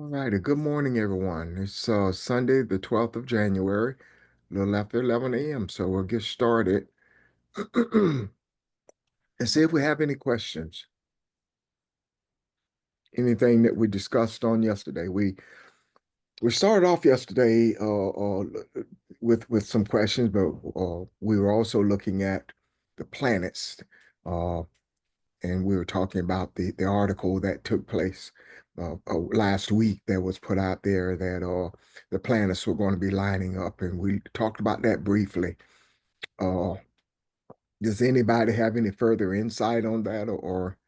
All righty. Good morning, everyone. It's Sunday, the 12th of January, a little after 11 a.m. So we'll get started and see if we have any questions. Anything that we discussed on yesterday. We started off yesterday with some questions, but we were also looking at the planets, uh, and we were talking about the article that took place last week that was put out there that the planets were going to be lining up, and we talked about that briefly. Uh, does anybody have any further insight on that, or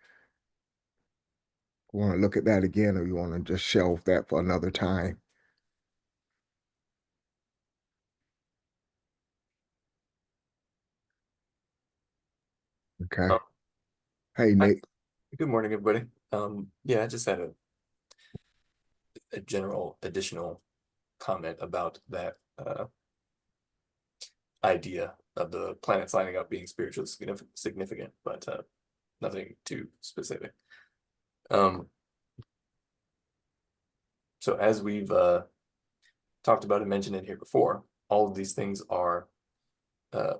want to look at that again, or you want to just shelve that for another time? Okay. Um, Hey, Hi, Nick. good morning, everybody. Yeah, I just had a general additional comment about that idea of the planets lining up being spiritually significant, but nothing too specific. Um, so as we've talked about and mentioned in here before, all of these things are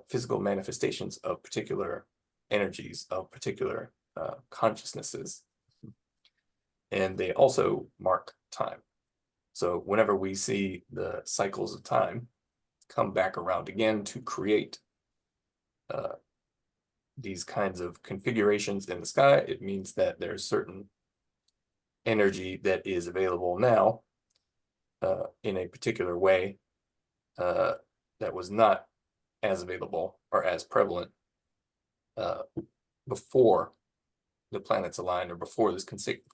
physical manifestations of particular energies, of particular consciousnesses, and they also mark time. So whenever we see the cycles of time come back around again to create uh, these kinds of configurations in the sky, it means that there's certain energy that is available now in a particular way uh, that was not as available or as prevalent uh, before the planets aligned or before this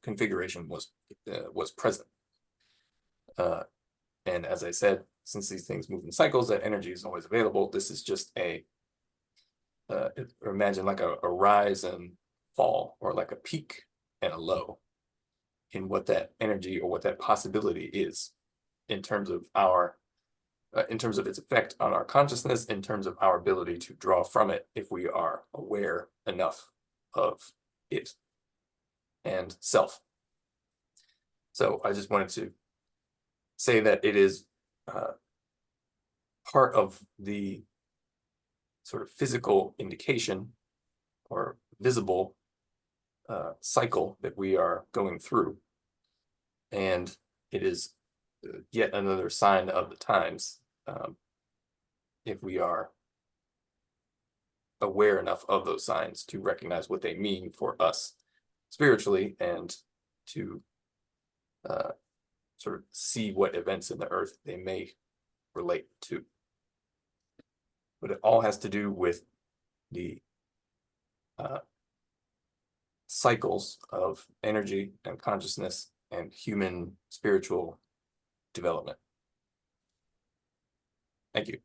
configuration was present. And as I said, since these things move in cycles, that energy is always available. This is just or imagine like a rise and fall, or like a peak and a low in what that energy or what that possibility is in terms of in terms of its effect on our consciousness, in terms of our ability to draw from it if we are aware enough of it and self. So I just wanted to say that it is uh, part of the sort of physical indication or visible cycle that we are going through. And it is yet another sign of the times if we are aware enough of those signs to recognize what they mean for us spiritually, and to uh, sort of see what events in the earth they may relate to. But it all has to do with the uh, cycles of energy and consciousness and human spiritual development. Thank you.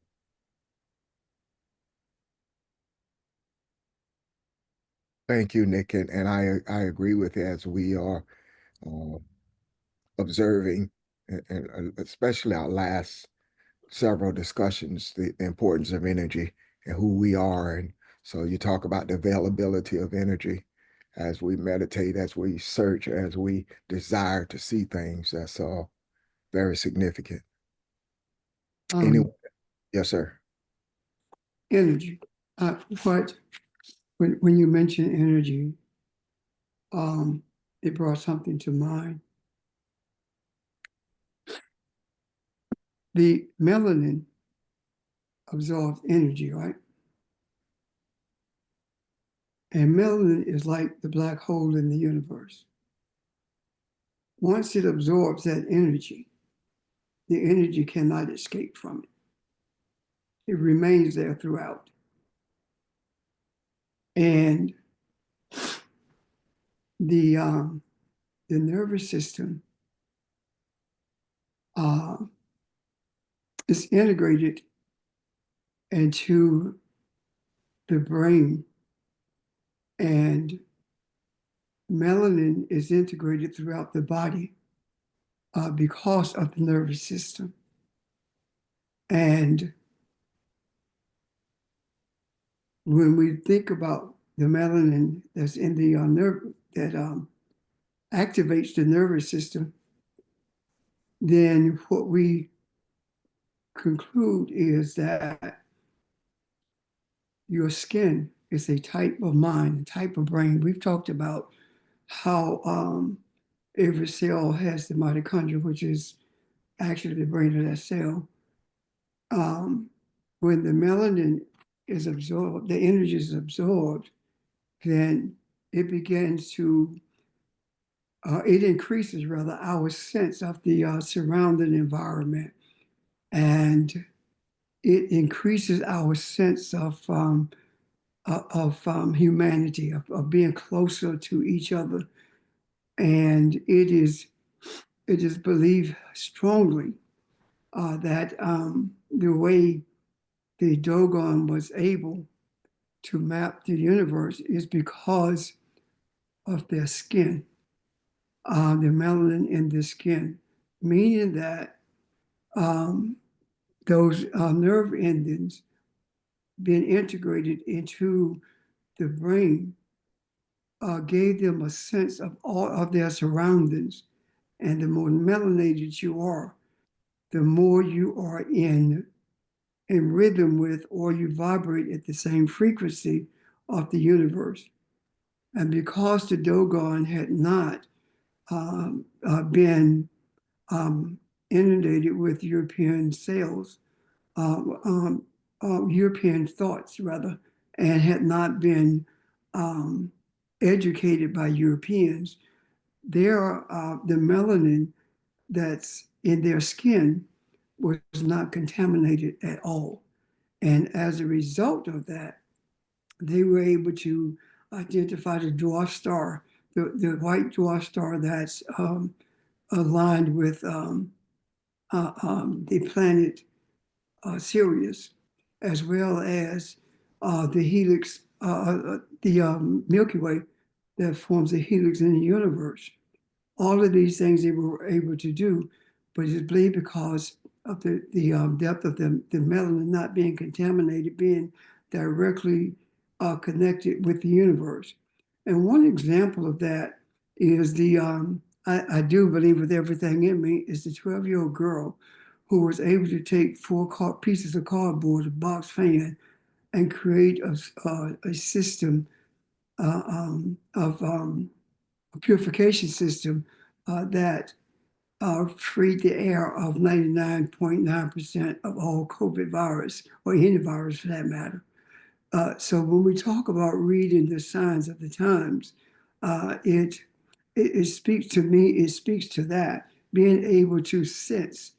Thank you, Nick, and I agree with you as we are uh, observing, and especially our last several discussions, the importance of energy and who we are. And so you talk about the availability of energy as we meditate, as we search, as we desire to see things. That's very significant. Anyway, um, yes, sir. energy. What when you mention energy, um, it brought something to mind. The melanin absorbs energy, right? And melanin is like the black hole in the universe. Once it absorbs that energy, the energy cannot escape from it. It remains there throughout. And the nervous system uh, is integrated into the brain, and melanin is integrated throughout the body because of the nervous system. And when we think about the melanin that's in the nerve that activates the nervous system, then what we conclude is that your skin is a type of mind, a type of brain. We've talked about how every cell has the mitochondria, which is actually the brain of that cell. When the melanin is absorbed, the energy is absorbed, then it begins to, it increases rather our sense of the surrounding environment. And it increases our sense of humanity, of being closer to each other. And it is believed strongly that the way the Dogon was able to map the universe is because of their skin, the melanin in the skin, meaning that those nerve endings being integrated into the brain gave them a sense of all of their surroundings. And the more melanated you are, the more you are in rhythm with, or you vibrate at the same frequency of the universe. And because the Dogon had not been inundated with European sales, European thoughts rather, and had not been educated by Europeans, the melanin that's in their skin was not contaminated at all. And as a result of that, they were able to identify the dwarf star, the white dwarf star that's aligned with the planet Sirius, as well as the helix, the Milky Way that forms the helix in the universe. All of these things they were able to do, but it's believed because of the depth of the melanin not being contaminated, being directly connected with the universe. And one example of that is I do believe with everything in me, is the 12-year-old girl who was able to take four pieces of cardboard, a box fan, and create a system of a purification system that freed the air of 99.9% of all COVID virus, or any virus for that matter. So when we talk about reading the signs of the times, it speaks to me, it speaks to that, being able to sense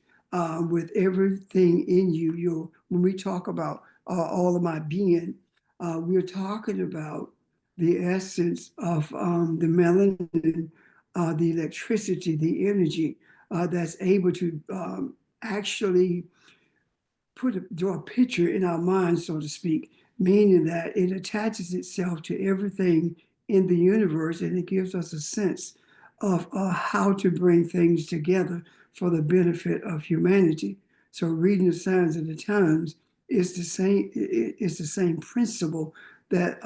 with everything in you. When we talk about all of my being, we're talking about the essence of the melanin, the electricity, the energy that's able to actually draw a picture in our minds, so to speak, meaning that it attaches itself to everything in the universe, and it gives us a sense of how to bring things together for the benefit of humanity. So reading the signs of the times is the same. It's the same principle that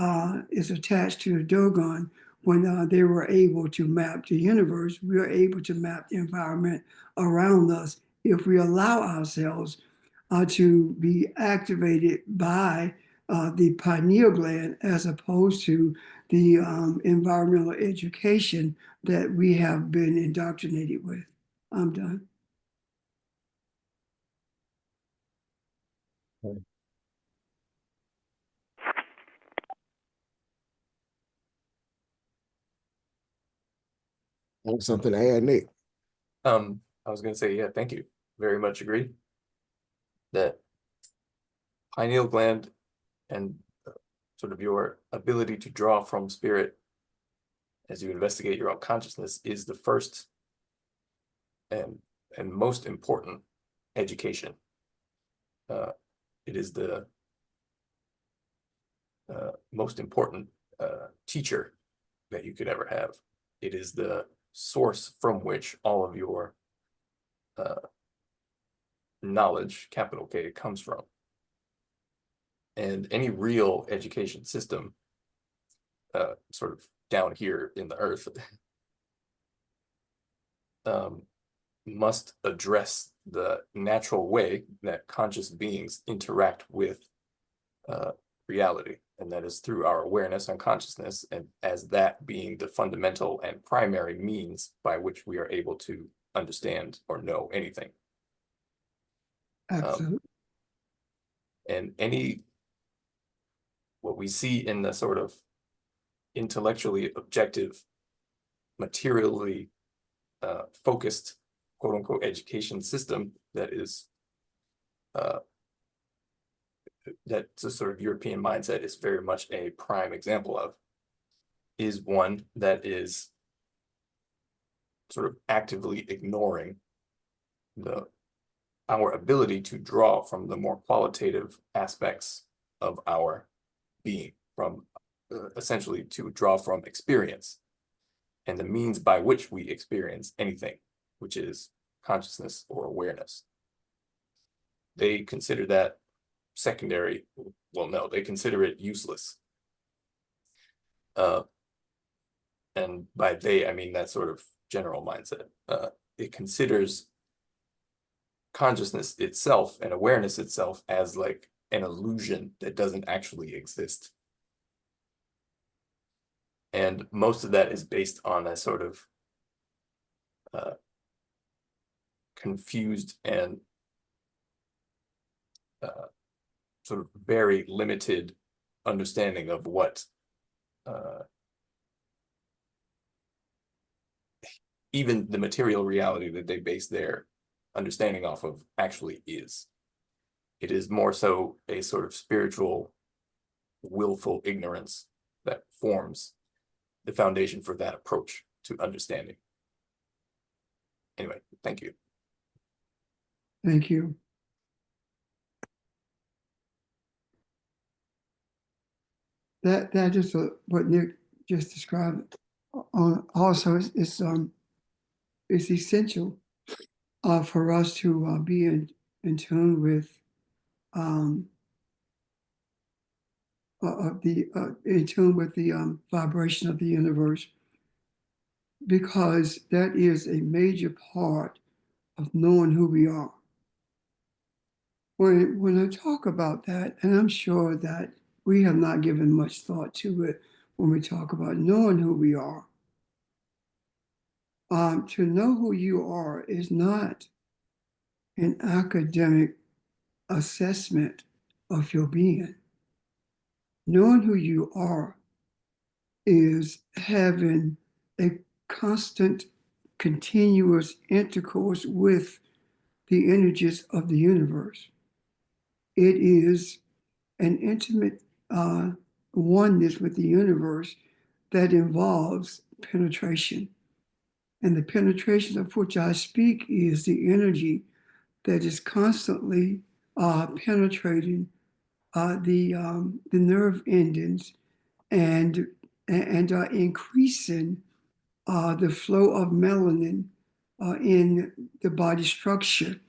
is attached to the Dogon. When they were able to map the universe, we are able to map the environment around us if we allow ourselves to be activated by the pineal gland, as opposed to the environmental education that we have been indoctrinated with. I'm done. Something to add, Nick? I was gonna say, yeah, thank you. Very much agree that pineal gland and sort of your ability to draw from spirit as you investigate your own consciousness is the first and most important education. It is the most important teacher that you could ever have. It is the source from which all of your knowledge, capital K, comes from. And any real education system, sort of down here in the earth, must address the natural way that conscious beings interact with reality, and that is through our awareness and consciousness, and as that being the fundamental and primary means by which we are able to understand or know anything. Absolutely. And what we see in the sort of intellectually objective, materially focused, quote unquote, education system that is that the sort of European mindset is very much a prime example of, is one that is sort of actively ignoring our ability to draw from the more qualitative aspects of our being, from essentially to draw from experience and the means by which we experience anything, which is consciousness or awareness. They consider that secondary. Well, no, they consider it useless. And by they, I mean that sort of general mindset. It considers consciousness itself and awareness itself as like an illusion that doesn't actually exist. And most of that is based on a sort of confused and sort of very limited understanding of what even the material reality that they base their understanding off of actually is. It is more so a sort of spiritual, willful ignorance that forms the foundation for that approach to understanding. Anyway, thank you. Thank you. That is what Nick just described. Also, it's essential for us to be in tune with the vibration of the universe, because that is a major part of knowing who we are. When I talk about that, and I'm sure that we have not given much thought to it when we talk about knowing who we are. To know who you are is not an academic assessment of your being. Knowing who you are is having a constant, continuous intercourse with the energies of the universe. It is an intimate oneness with the universe that involves penetration. And the penetration of which I speak is the energy that is constantly penetrating the nerve endings and increasing the flow of melanin in the body structure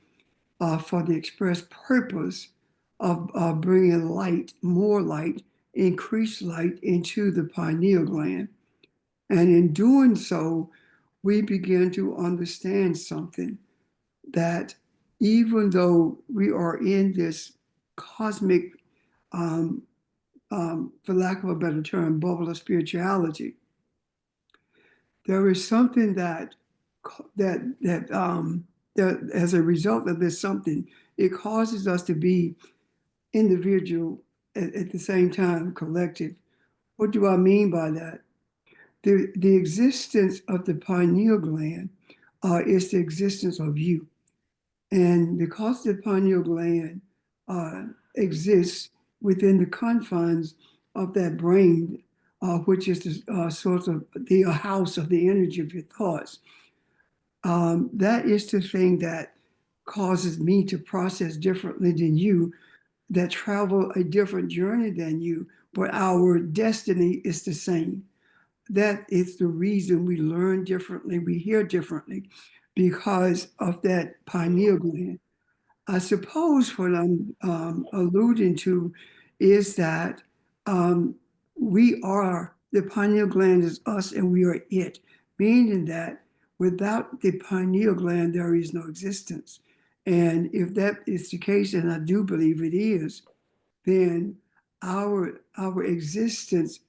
for the express purpose of bringing light, more light, increased light into the pineal gland. And in doing so, we begin to understand something, that even though we are in this cosmic, for lack of a better term, bubble of spirituality, there is something that as a result of this something, it causes us to be individual at the same time collective. What do I mean by that? The existence of the pineal gland is the existence of you. And because the pineal gland exists within the confines of that brain, which is the source of the house of the energy of your thoughts, that is the thing that causes me to process differently than you, that travel a different journey than you, but our destiny is the same. That is the reason we learn differently, we hear differently, because of that pineal gland. I suppose what I'm alluding to is that we are, the pineal gland is us and we are it, meaning that Without the pineal gland, there is no existence. And if that is the case, and I do believe it is, then our existence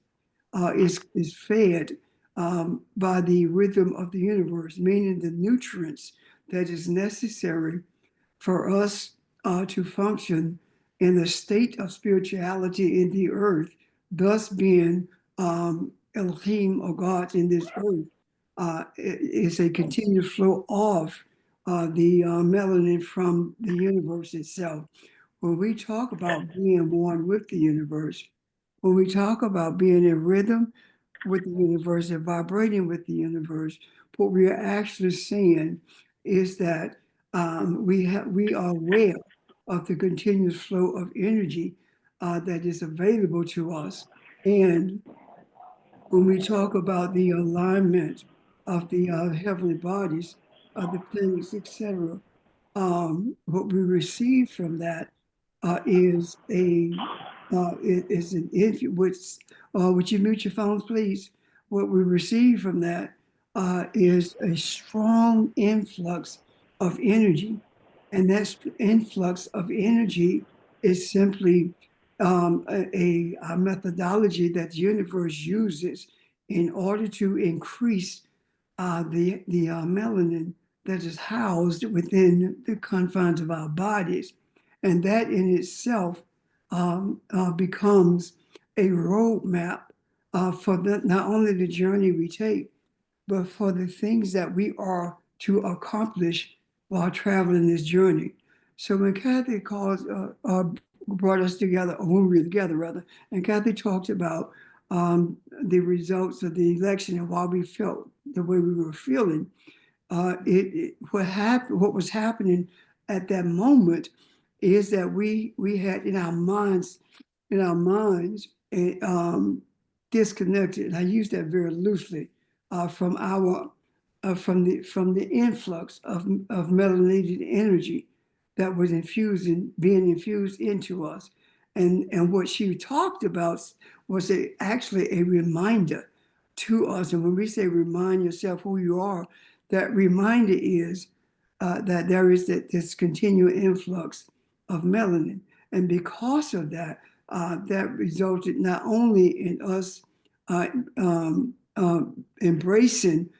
is fed by the rhythm of the universe, meaning the nutrients that is necessary for us to function in the state of spirituality in the earth, thus being Elohim or God in this earth, is a continuous flow of the melanin from the universe itself. When we talk about being one with the universe, when we talk about being in rhythm with the universe and vibrating with the universe, what we are actually saying is that we are aware of the continuous flow of energy that is available to us. And when we talk about the alignment of the heavenly bodies, of the planets, etc., what we receive from that is an influence. Would you mute your phones, please? What we receive from that is a strong influx of energy, and that influx of energy is simply a methodology that the universe uses in order to increase the melanin that is housed within the confines of our bodies. And that in itself becomes a roadmap for not only the journey we take, but for the things that we are to accomplish while traveling this journey. So when Kathy brought us together, or when we were together rather, and Kathy talked about the results of the election and why we felt the way we were feeling, what was happening at that moment is that we had in our minds disconnected. And I use that very loosely from the influx of melanated energy that was being infused into us. And what she talked about was actually a reminder to us. And when we say remind yourself who you are, that reminder is that there is this continual influx of melanin. And because of that, that resulted not only in us embracing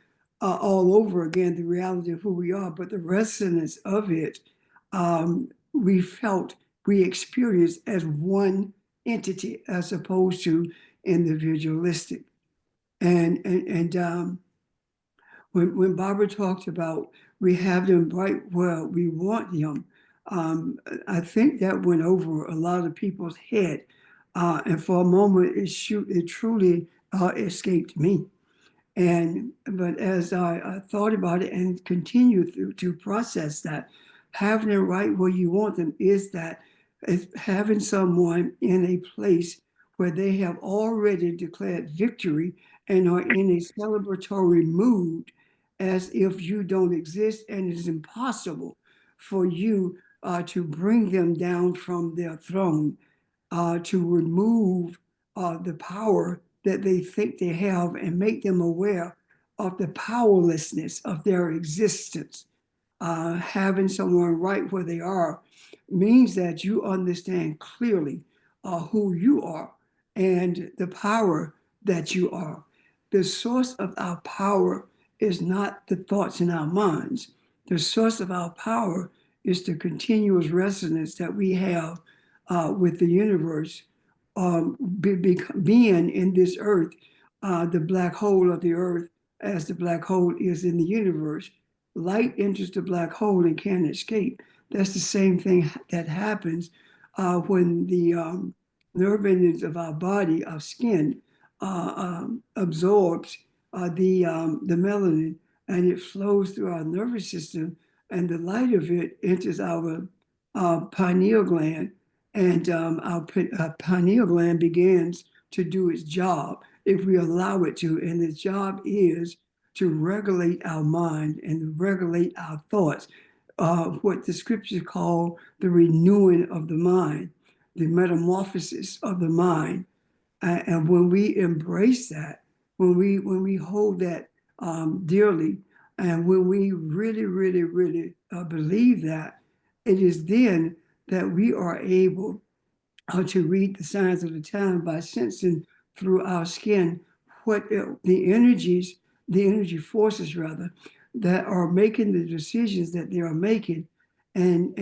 all over again the reality of who we are, but the resonance of it, we experienced as one entity as opposed to individualistic. And when Barbara talked about we have them right where we want them, I think that went over a lot of people's head. And for a moment, it truly escaped me. But as I thought about it and continued to process that, having it right where you want them is having someone in a place where they have already declared victory and are in a celebratory mood as if you don't exist and it is impossible for you to bring them down from their throne, to remove the power that they think they have and make them aware of the powerlessness of their existence. Having someone right where they are means that you understand clearly who you are and the power that you are. The source of our power is not the thoughts in our minds. The source of our power is the continuous resonance that we have with the universe, being in this earth, the black hole of the earth, as the black hole is in the universe. Light enters the black hole and can't escape. That's the same thing that happens when the nerve endings of our body, our skin, absorbs the melanin, and it flows through our nervous system, and the light of it enters our pineal gland, and our pineal gland begins to do its job if we allow it to. And its job is to regulate our mind and regulate our thoughts, what the scriptures call the renewing of the mind, the metamorphosis of the mind. And when we embrace that, when we hold that dearly, And when we really, really, really believe that, it is then that we are able to read the signs of the time by sensing through our skin what the energy forces rather, that are making the decisions that they are making, and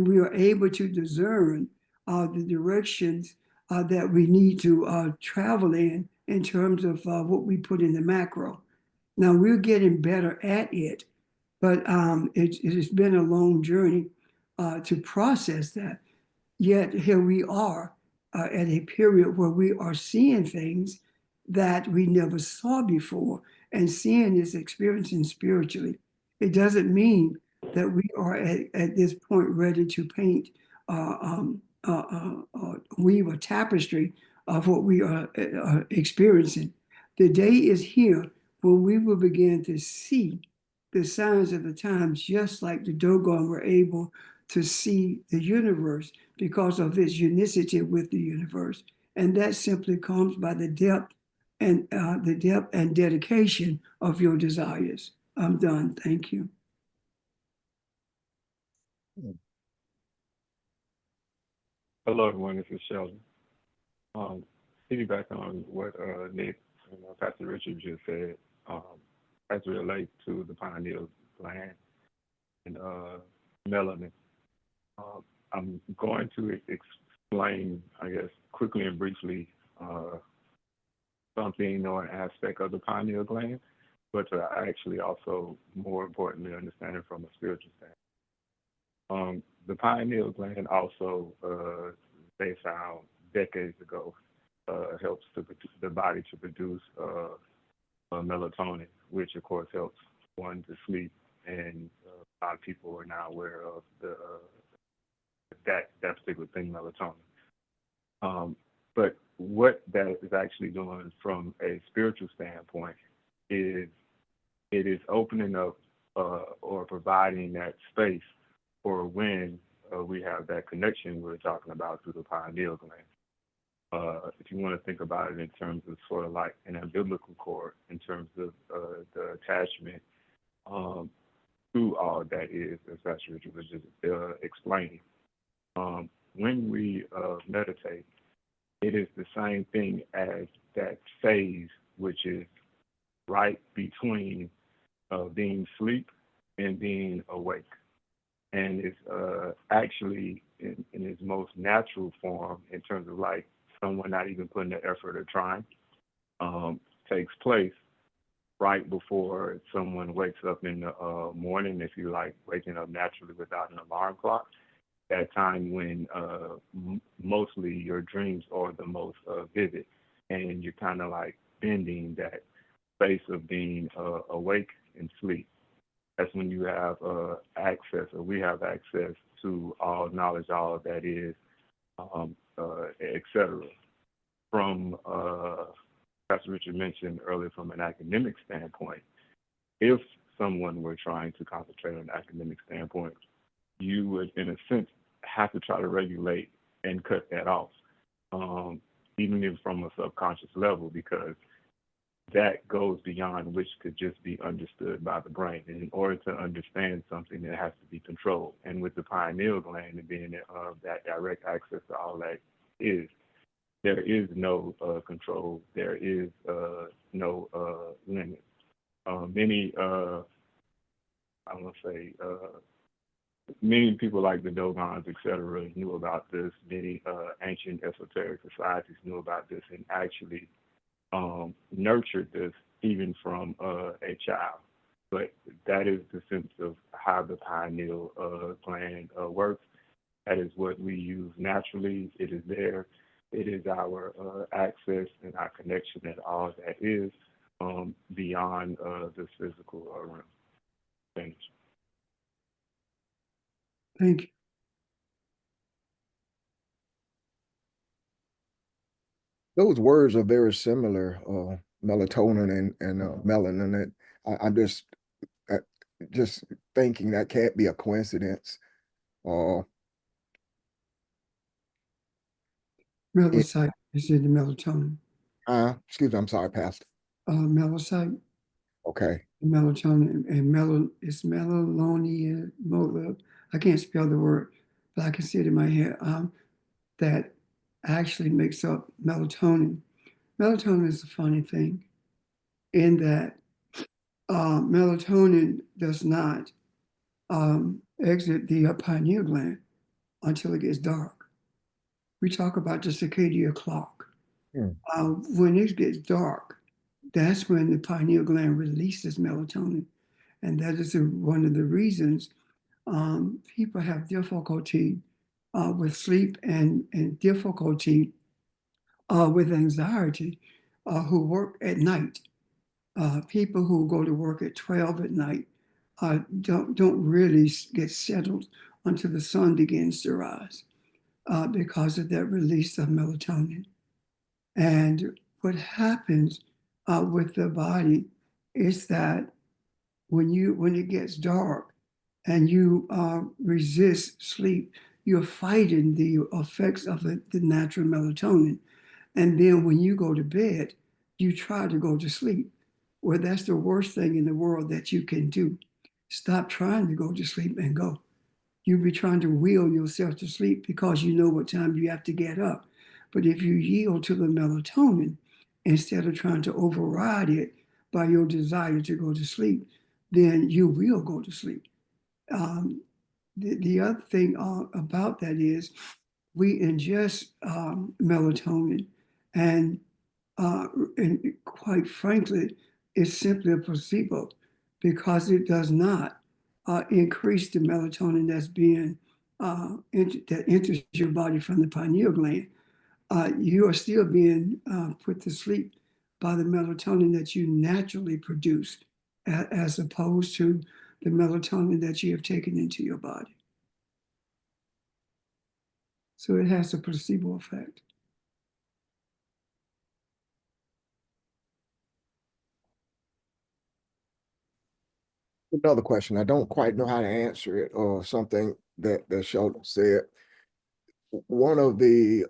we are able to discern the directions that we need to travel in terms of what we put in the macro. Now we're getting better at it, but it has been a long journey to process that. Yet here we are at a period where we are seeing things that we never saw before, and seeing is experiencing spiritually. It doesn't mean that we are at this point ready to paint, weave a tapestry of what we are experiencing. The day is here when we will begin to see the signs of the times, just like the Dogon were able to see the universe because of its unicity with the universe. And that simply comes by the depth and dedication of your desires. I'm done. Thank you. Hello, everyone. This is Sheldon. Piggyback on what Nick and Pastor Richard just said, as it relates to the pineal gland and melanin. I'm going to explain, I guess, quickly and briefly something or an aspect of the pineal gland, but to actually also, more importantly, understand it from a spiritual standpoint. The pineal gland also, they found decades ago, helps the body to produce melatonin, which of course helps one to sleep. And a lot of people are now aware of that particular thing, melatonin. But what that is actually doing from a spiritual standpoint is it is opening up or providing that space for when we have that connection we're talking about through the pineal gland. If you want to think about it in terms of sort of like an umbilical cord, in terms of the attachment to all that is, as Pastor Richard was just explaining. When we meditate, it is the same thing as that phase, which is right between being asleep and being awake. And it's actually in its most natural form, in terms of like someone not even putting the effort or trying, takes place right before someone wakes up in the morning, if you like, waking up naturally without an alarm clock. That time when mostly your dreams are the most vivid, and you're kind of like bending that space of being awake and sleep. That's when you have access, or we have access to all knowledge, all that is, etc. From, Pastor Richard mentioned earlier, from an academic standpoint, if someone were trying to concentrate on an academic standpoint, you would, in a sense, have to try to regulate and cut that off, even if from a subconscious level, because that goes beyond which could just be understood by the brain. And in order to understand something, it has to be controlled. And with the pineal gland and being that direct access to all that is, there is no control. There is no limit. Many, I want to say, many people like the Dogons, et cetera, knew about this. Many ancient esoteric societies knew about this and actually nurtured this even from a child. But that is the sense of how the pineal gland works. That is what we use naturally. It is there. It is our access and our connection and all that is beyond the physical realm. Thank you. Thank you. Those words are very similar, melatonin and melanin. And I'm just thinking that can't be a coincidence. Melanocyte is in the melatonin. Excuse me, I'm sorry, Pastor. Melanocyte. Okay. melatonin and it's melalonium. I can't spell the word, but I can see it in my head. That actually makes up melatonin. Melatonin is a funny thing in that melatonin does not exit the pineal gland until it gets dark. We talk about the circadian clock. Hmm. When it gets dark, that's when the pineal gland releases melatonin. And that is one of the reasons people have difficulty with sleep and difficulty with anxiety who work at night. People who go to work at 12 at night don't really get settled until the sun begins to rise because of that release of melatonin. And what happens with the body is that when it gets dark and you resist sleep, you're fighting the effects of the natural melatonin. And then when you go to bed, you try to go to sleep. Well, that's the worst thing in the world that you can do. Stop trying to go to sleep and go. You'll be trying to will yourself to sleep because you know what time you have to get up. But if you yield to the melatonin instead of trying to override it by your desire to go to sleep, then you will go to sleep. Um, the other thing about that is we ingest melatonin, and, and quite frankly, it's simply a placebo because it does not increase the melatonin that's being that enters your body from the pineal gland. You are still being put to sleep by the melatonin that you naturally produce, as opposed to the melatonin that you have taken into your body. So it has a placebo effect. Another question. I don't quite know how to answer it, or something that Sheldon said. One of the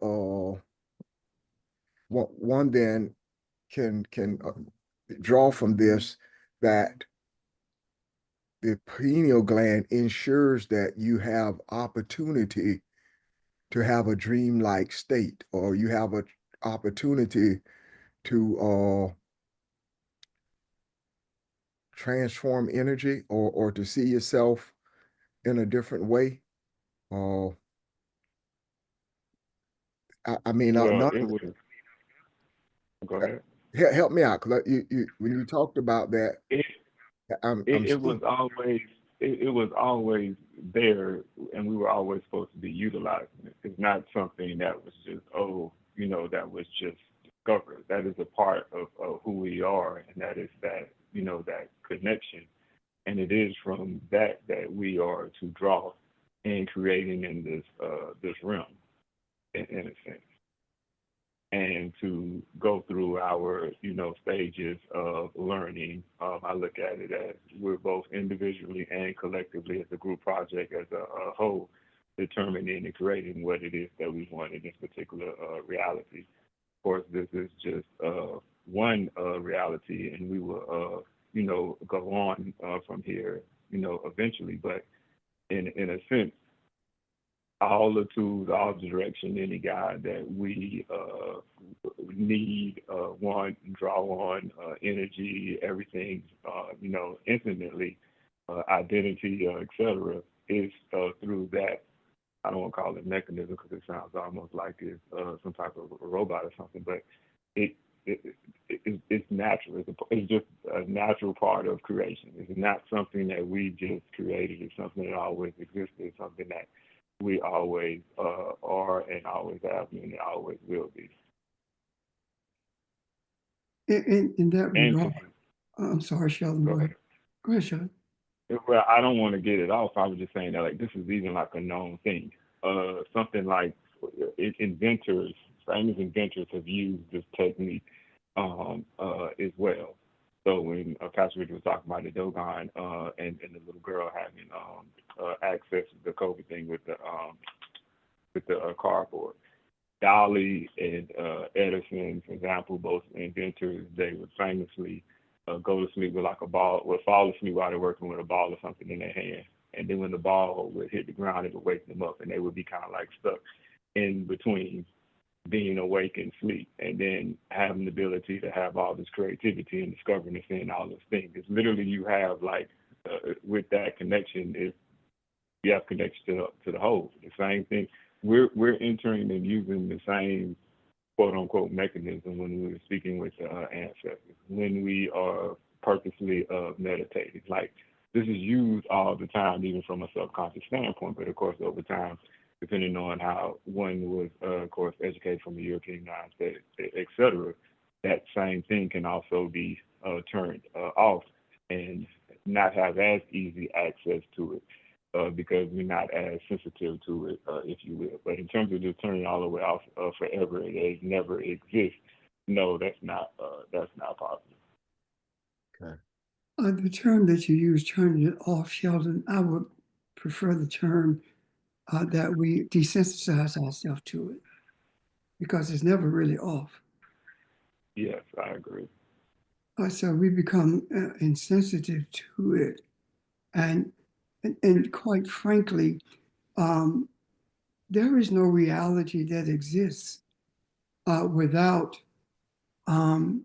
one then can draw from this that the pineal gland ensures that you have opportunity to have a dreamlike state, or you have an opportunity to transform energy, or to see yourself in a different way. Uh, I mean, Well, none, it was. Go ahead. help me out, because when you talked about that, It I'm it still. was always it was always there, and we were always supposed to be utilizing it. It's not something that was just that was just discovered. That is a part of who we are, and that is that that connection, and it is from that we are to draw in creating in this realm, in a sense, and to go through our stages of learning. I look at it as we're both individually and collectively as a group project, as a whole, determining and creating what it is that we want in this particular reality. Of course, this is just one reality, and we will go on from here eventually. But in a sense, all the tools, all the direction, any guide that we need, want, draw on, energy, everything, infinitely, identity, etc., is through that. I don't want to call it mechanism because it sounds almost like it's some type of a robot or something, but it, it's natural. It's just a natural part of creation. It's not something that we just created. It's something that always existed. It's something that we always are and always have been and always will be. In that And regard, I'm sorry, Sheldon, go go ahead. ahead. Go ahead, Sheldon. Well, I don't want to get it off. I was just saying that like this is even like a known thing. Something like inventors, famous inventors have used this technique as well. So when Pastor Richard was talking about the Dogon and the little girl having access to the COVID thing with the cardboard, Dolly and Edison, for example, both inventors, they would famously go to sleep with like a ball, would fall asleep while they're working with a ball or something in their hand. And then when the ball would hit the ground, it would wake them up, and they would be kind of like stuck in between being awake and sleep, and then having the ability to have all this creativity and discovering and seeing all those things. It's literally you have like with that connection, is you have connection to the whole. The same thing. We're entering and using the same quote unquote mechanism when we were speaking with the ancestors, when we are purposely meditating. Like this is used all the time, even from a subconscious standpoint. But of course, over time, depending on how one was, of course, educated from the European mindset, et cetera, that same thing can also be turned off and not have as easy access to it. Because we're not as sensitive to it, if you will. But in terms of just turning all the way off forever, it has never exist. No, that's not possible. Okay. The term that you use, turning it off, Sheldon, I would prefer the term that we desensitize ourselves to it, because it's never really off. Yes, I agree. So we become insensitive to it. And quite frankly, there is no reality that exists without the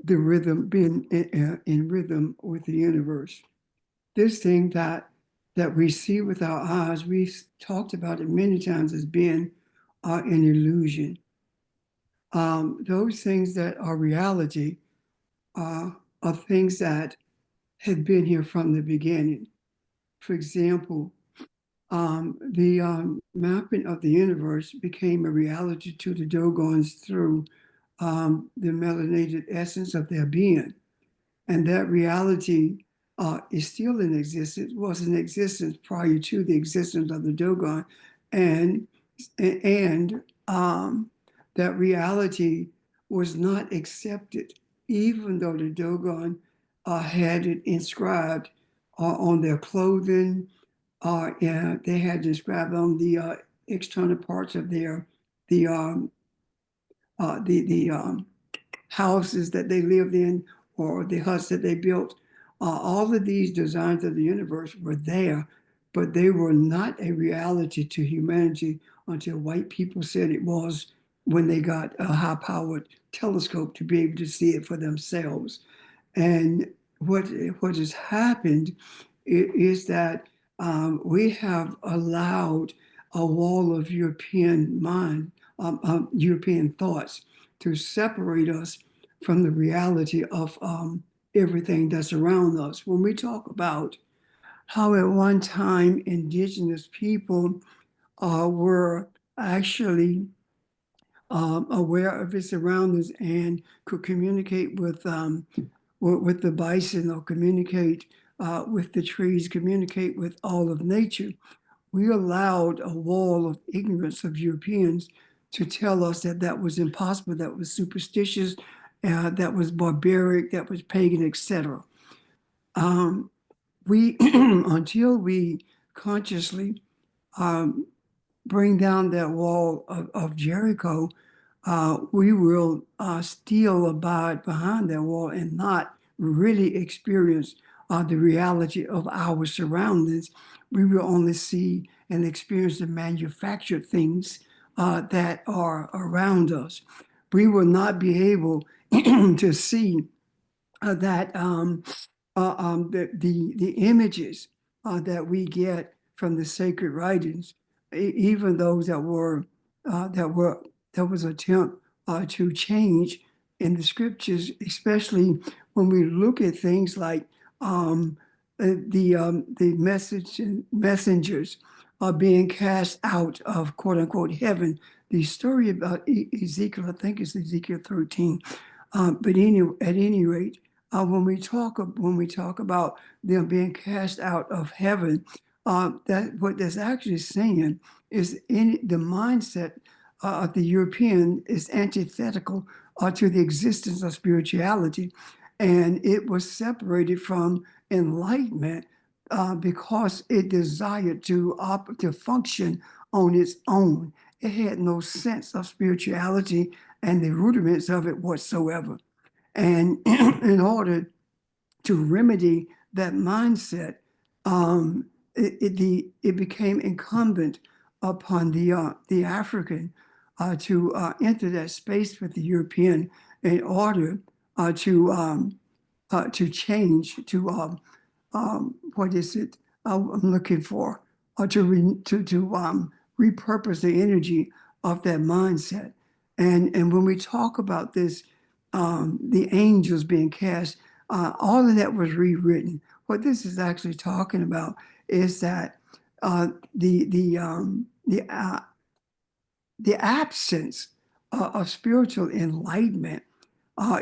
rhythm, being in rhythm with the universe. This thing that we see with our eyes, we've talked about it many times as being an illusion. Those things that are reality are things that had been here from the beginning. For example, the mapping of the universe became a reality to the Dogons through the melanated essence of their being. And that reality is still in existence, was in existence prior to the existence of the Dogon. And that reality was not accepted, even though the Dogon had it inscribed on their clothing. They had described on the external parts of their the houses that they lived in, or the huts that they built. All of these designs of the universe were there, but they were not a reality to humanity until white people said it was, when they got a high-powered telescope to be able to see it for themselves. And what has happened is that we have allowed a wall of European mind, European thoughts, to separate us from the reality of everything that's around us. When we talk about how at one time indigenous people were actually aware of its surroundings and could communicate with the bison, or communicate with the trees, communicate with all of nature, we allowed a wall of ignorance of Europeans to tell us that that was impossible, that was superstitious, that was barbaric, that was pagan, etc. We, until we consciously bring down that wall of Jericho, we will still abide behind that wall and not really experience the reality of our surroundings. We will only see and experience the manufactured things that are around us. We will not be able to see that the images that we get from the sacred writings, even those that was attempt to change in the scriptures, especially when we look at things like the messengers are being cast out of quote unquote heaven. The story about Ezekiel, I think it's Ezekiel 13. But at any rate, when we talk about them being cast out of heaven, that what that's actually saying is the mindset of the European is antithetical to the existence of spirituality, and it was separated from enlightenment because it desired to function on its own. It had no sense of spirituality and the rudiments of it whatsoever. And in order to remedy that mindset, it became incumbent upon the African to enter that space with the European in order to change to what is it I'm looking for to repurpose the energy of that mindset. And when we talk about this, the angels being cast, all of that was rewritten. What this is actually talking about is that the absence of spiritual enlightenment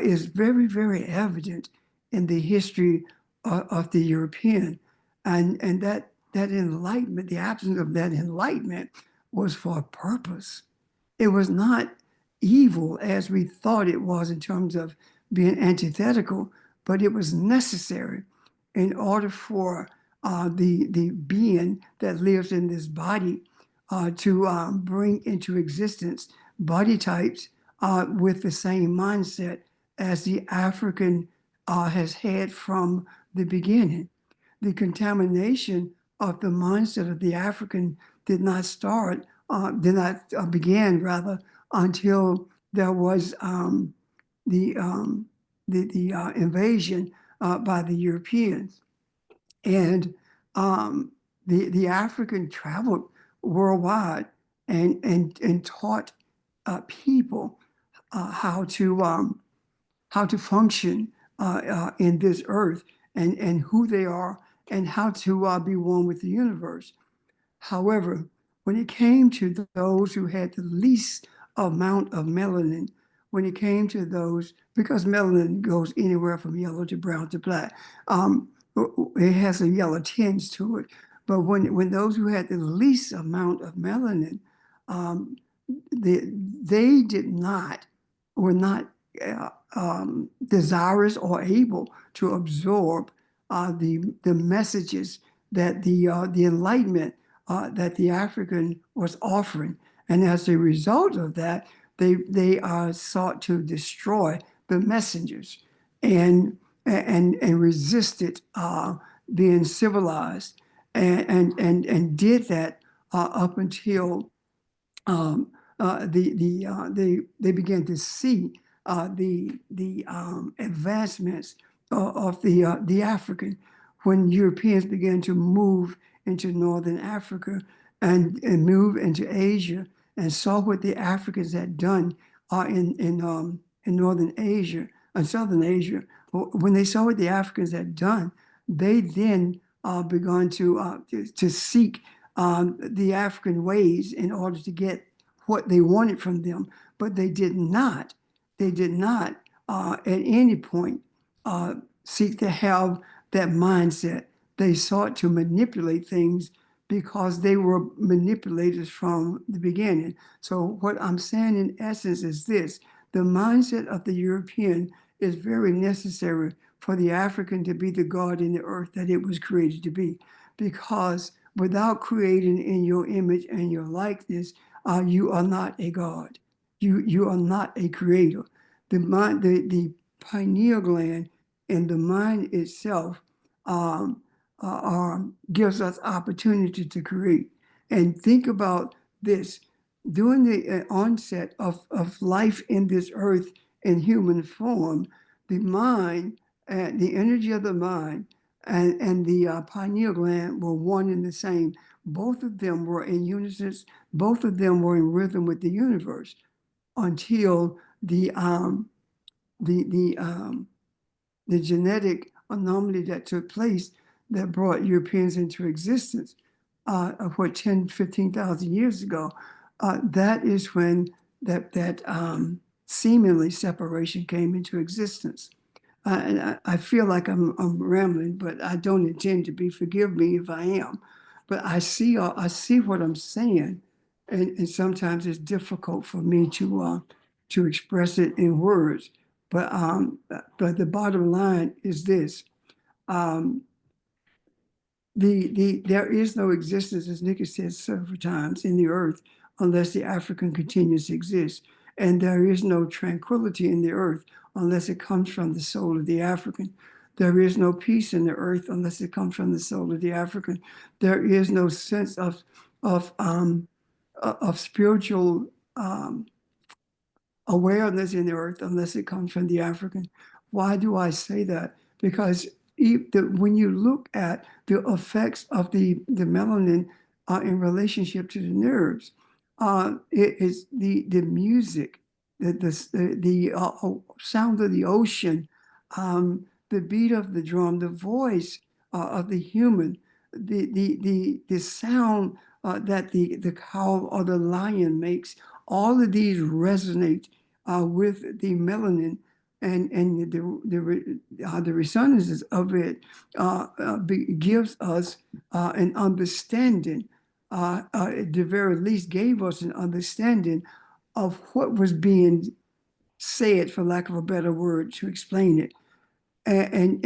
is very, very evident in the history of the European. And that enlightenment, the absence of that enlightenment was for a purpose. It was not evil as we thought it was in terms of being antithetical, but it was necessary in order for the being that lives in this body to bring into existence body types with the same mindset as the African has had from the beginning. The contamination of the mindset of the African did not begin rather until there was the invasion by the Europeans. And the African traveled worldwide and taught people how to function in this earth and who they are and how to be one with the universe. However, when it came to those who had the least amount of melanin, when it came to those, because melanin goes anywhere from yellow to brown to black, it has a yellow tinge to it. But when those who had the least amount of melanin, um, they were not desirous or able to absorb the messages that the enlightenment that the African was offering. And as a result of that, they sought to destroy the messengers and resisted being civilized and did that up until they began to see the advancements of the African when Europeans began to move into Northern Africa and move into Asia and saw what the Africans had done in Northern Asia and Southern Asia. When they saw what the Africans had done, they then began to seek the African ways in order to get what they wanted from them, but they did not. They did not at any point seek to have that mindset. They sought to manipulate things because they were manipulators from the beginning. So what I'm saying in essence is this: the mindset of the European is very necessary for the African to be the God in the earth that it was created to be, because without creating in your image and your likeness, you are not a God. You are not a creator. The pineal gland and the mind itself gives us opportunity to create. And think about this: during the onset of life in this earth in human form, the mind, the energy of the mind, and the pineal gland were one and the same. Both of them were in unison. Both of them were in rhythm with the universe until the the um, the genetic anomaly that took place that brought Europeans into existence, of what 10, 15,000 years ago. That is when that seemingly separation came into existence. And I feel like I'm rambling, but I don't intend to be. Forgive me if I am. But I see what I'm saying, and sometimes it's difficult for me to express it in words. But the bottom line is this: um, there is no existence, as Nick has said several times, in the earth unless the African continues to exist. And there is no tranquility in the earth unless it comes from the soul of the African. There is no peace in the earth unless it comes from the soul of the African. There is no sense of spiritual awareness in the earth unless it comes from the African. Why do I say that? Because when you look at the effects of the melanin in relationship to the nerves, it is the music, the sound of the ocean, the beat of the drum, the voice of the human, the sound that the cow or the lion makes. All of these resonate with the melanin, and the resonances of it gives us an understanding. At the very least, gave us an understanding of what was being said, for lack of a better word, to explain it, and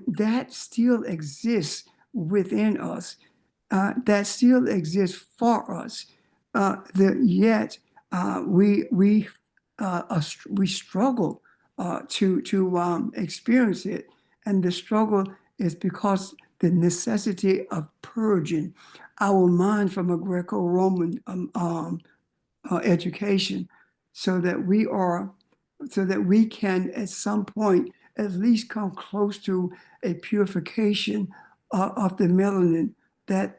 that still exists within us. That still exists for us. Yet we struggle to experience it, and the struggle is because the necessity of purging our mind from a Greco-Roman education, so that we can at some point at least come close to a purification of the melanin that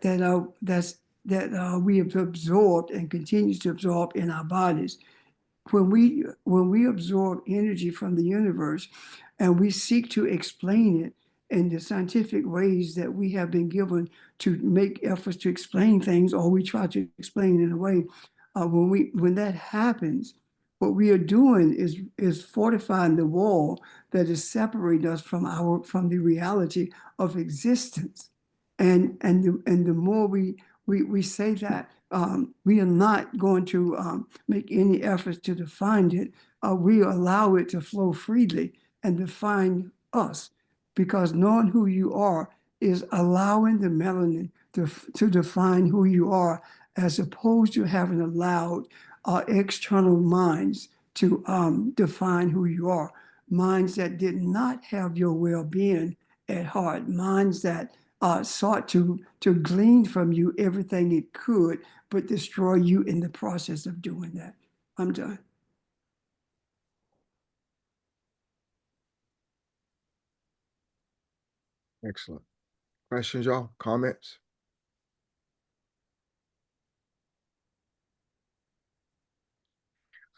we have absorbed and continues to absorb in our bodies. When we absorb energy from the universe and we seek to explain it in the scientific ways that we have been given to make efforts to explain things, or we try to explain in a way, when that happens, what we are doing is fortifying the wall that is separating us from the reality of existence. And the more we say that, we are not going to make any efforts to define it. We allow it to flow freely and define us, because knowing who you are is allowing the melanin to define who you are, as opposed to having allowed external minds to define who you are. Minds that did not have your well-being at heart, minds that sought to glean from you everything it could, but destroy you in the process of doing that. I'm done. Excellent. Questions, y'all? Comments?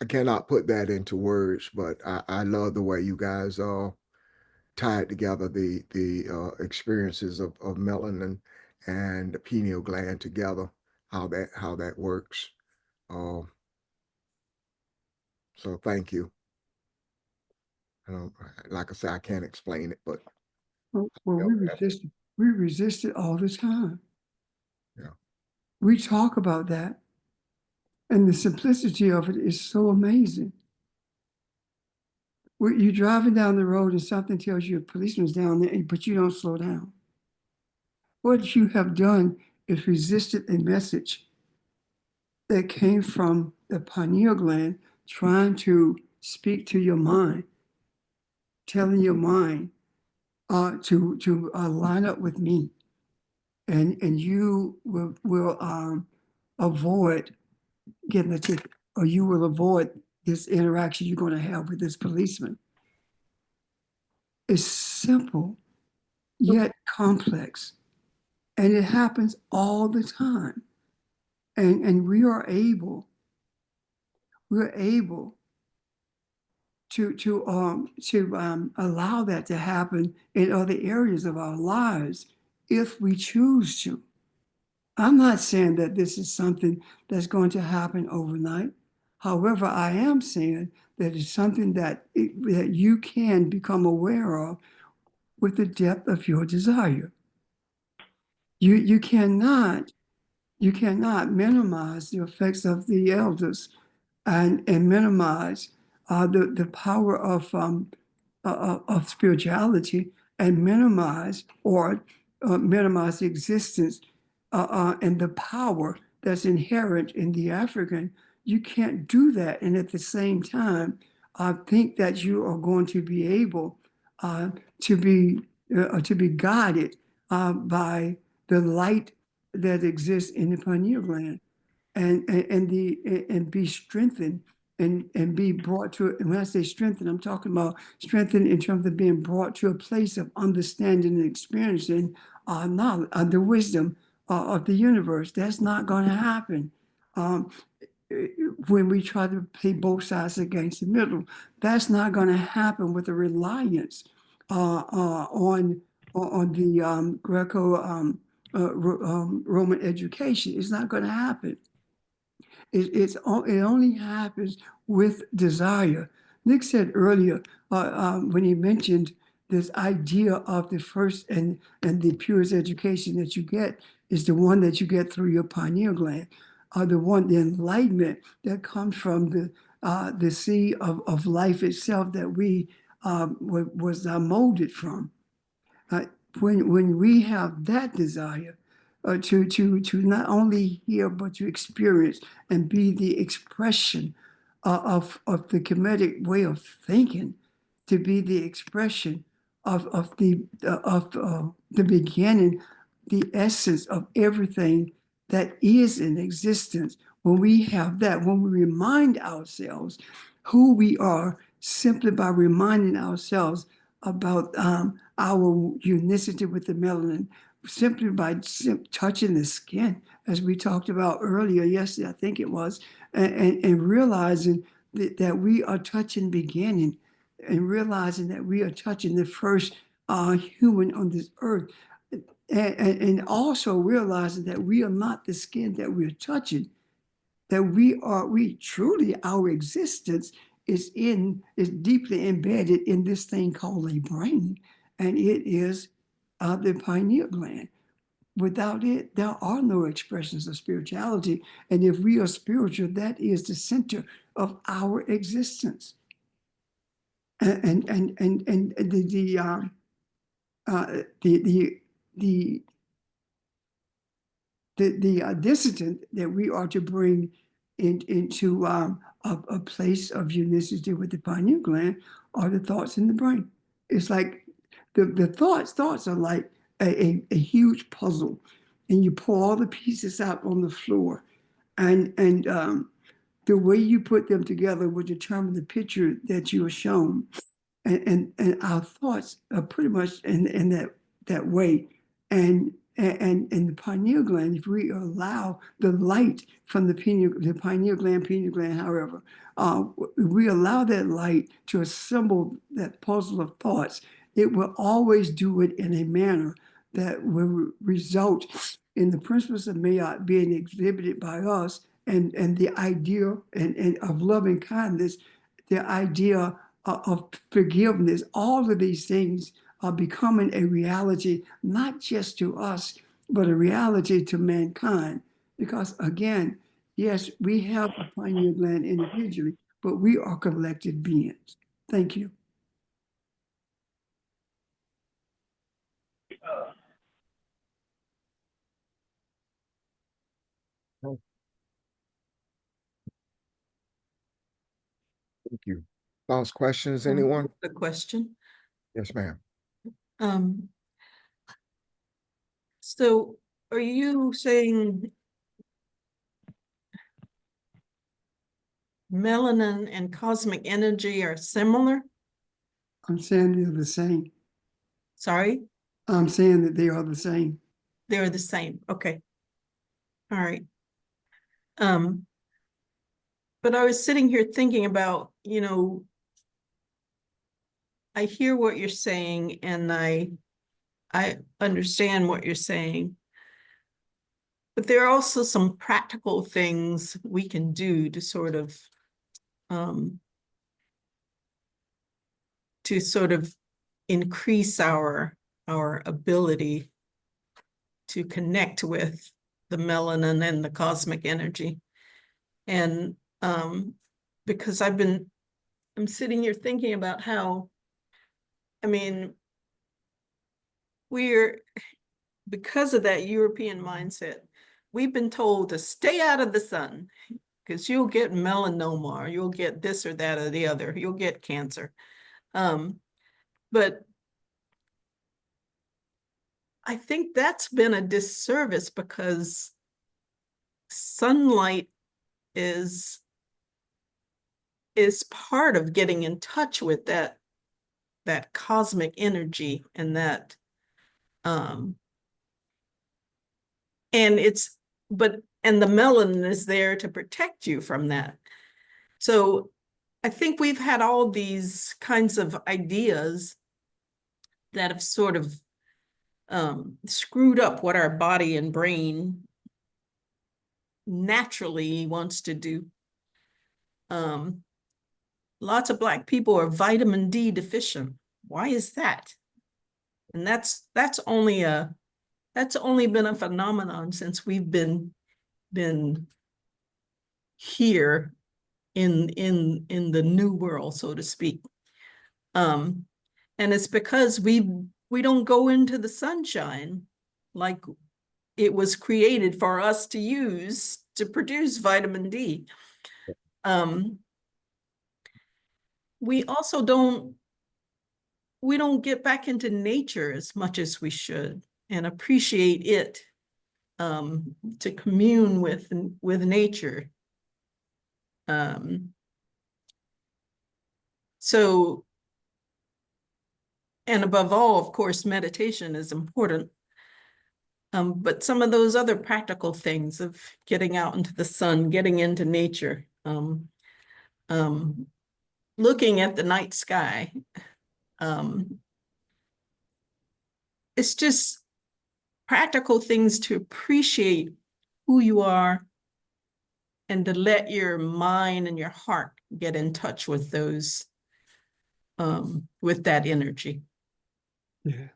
I cannot put that into words, but I love the way you guys tied together the experiences of melanin and the pineal gland together, how that works. So thank you. Like I said, I can't explain it, but Well, we resist it all the time. Yeah. We talk about that, and the simplicity of it is so amazing. You're driving down the road and something tells you a policeman's down there, but you don't slow down. What you have done is resisted a message that came from the pineal gland trying to speak to your mind, telling your mind to line up with me, and you will avoid getting a ticket, or you will avoid this interaction you're going to have with this policeman. It's simple, yet complex, and it happens all the time. And we're able to allow that to happen in other areas of our lives if we choose to. I'm not saying that this is something that's going to happen overnight. However, I am saying that it's something that you can become aware of with the depth of your desire. You cannot minimize the effects of the elders and minimize the power of spirituality, and minimize minimize the existence and the power that's inherent in the African, you can't do that. And at the same time, I think that you are going to be able uh, to be guided by the light that exists in the pineal gland, and be strengthened and be brought to. And when I say strengthened, I'm talking about strengthened in terms of being brought to a place of understanding and experiencing knowledge, the wisdom of the universe. That's not going to happen. Um, when we try to play both sides against the middle. That's not going to happen with a reliance on the Greco Roman education. It's not going to happen. It only happens with desire. Nick said earlier when he mentioned this idea of the first and the purest education that you get is the one that you get through your pineal gland, the enlightenment that comes from the sea of life itself that we was molded from. Uh, when we have that desire to not only hear but to experience and be the expression of the Kemetic way of thinking, to be the expression of the beginning, the essence of everything that is in existence. When we have that, when we remind ourselves who we are simply by reminding ourselves about our unicity with the melanin, simply by touching the skin, as we talked about earlier, yesterday, I think it was, and realizing that we are touching beginning, and realizing that we are touching the first human on this earth, and also realizing that we are not the skin that we're touching, that we truly, our existence is deeply embedded in this thing called a brain, and it is the pineal gland. Without it, there are no expressions of spirituality. And if we are spiritual, that is the center of our existence. And the dissident that we are to bring into a place of unicity with the pineal gland are the thoughts in the brain. It's like the thoughts are like a huge puzzle, and you pull all the pieces out on the floor, and the way you put them together will determine the picture that you are shown. And our thoughts are pretty much in that way. And the pineal gland, if we allow the light from the pineal gland, however, we allow that light to assemble that puzzle of thoughts, it will always do it in a manner that will result in the principles of Mayat being exhibited by us, and the idea and of loving kindness, the idea of forgiveness. All of these things are becoming a reality, not just to us, but a reality to mankind. Because again, yes, we have a pineal gland individually, but we are collective beings. Thank you. Thank you. Thoughts, questions, anyone? The question. Yes, ma'am. So are you saying melanin and cosmic energy are similar? I'm saying they're the same. Sorry, I'm saying that they are the same. they're the same. Okay. All right. But I was sitting here thinking about, I hear what you're saying and I understand what you're saying. But there are also some practical things we can do to sort of increase our ability to connect with the melanin and the cosmic energy. And because I'm sitting here thinking about how, because of that European mindset, we've been told to stay out of the sun. because you'll get melanoma, or you'll get this or that or the other, you'll get cancer. But I think that's been a disservice because sunlight is part of getting in touch with that cosmic energy and that and the melanin is there to protect you from that. So I think we've had all these kinds of ideas that have sort of screwed up what our body and brain naturally wants to do. Lots of Black people are vitamin D deficient. Why is that? And that's only been a phenomenon since we've been here in the new world, so to speak. And it's because we don't go into the sunshine like it was created for us to use to produce vitamin D. We also don't get back into nature as much as we should and appreciate it, to commune with nature. So, and above all, of course, meditation is important. But some of those other practical things of getting out into the sun, getting into nature, looking at the night sky, it's just practical things to appreciate who you are and to let your mind and your heart get in touch with those, with that energy, Yeah,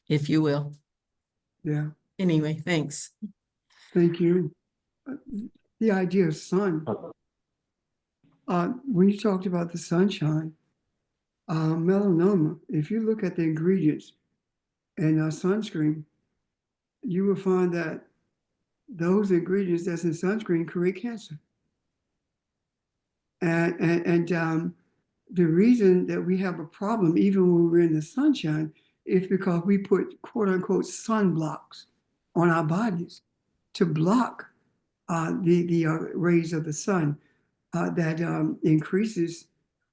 if you will. yeah. Anyway, thanks. Thank you. The idea of sun. When you talked about the sunshine, melanoma, if you look at the ingredients in sunscreen, you will find that those ingredients that's in sunscreen create cancer. And the reason that we have a problem, even when we're in the sunshine, is because we put quote unquote sunblocks on our bodies to block the rays of the sun that increases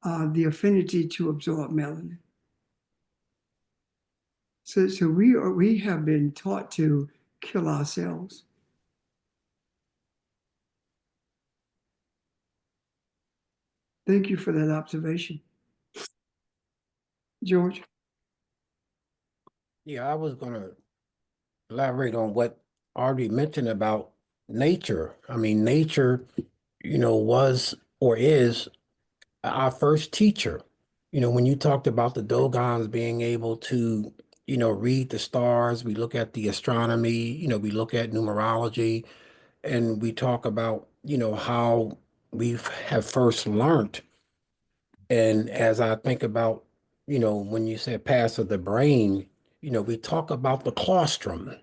the affinity to absorb melanin. So we have been taught to kill ourselves. Thank you for that observation. George? Yeah, I was gonna elaborate on what already mentioned about nature. I mean, nature, was or is our first teacher. When you talked about the Dogons being able to, read the stars, we look at the astronomy, we look at numerology, and we talk about, how we have first learned. And as I think about, when you said pass of the brain, we talk about the claustrum.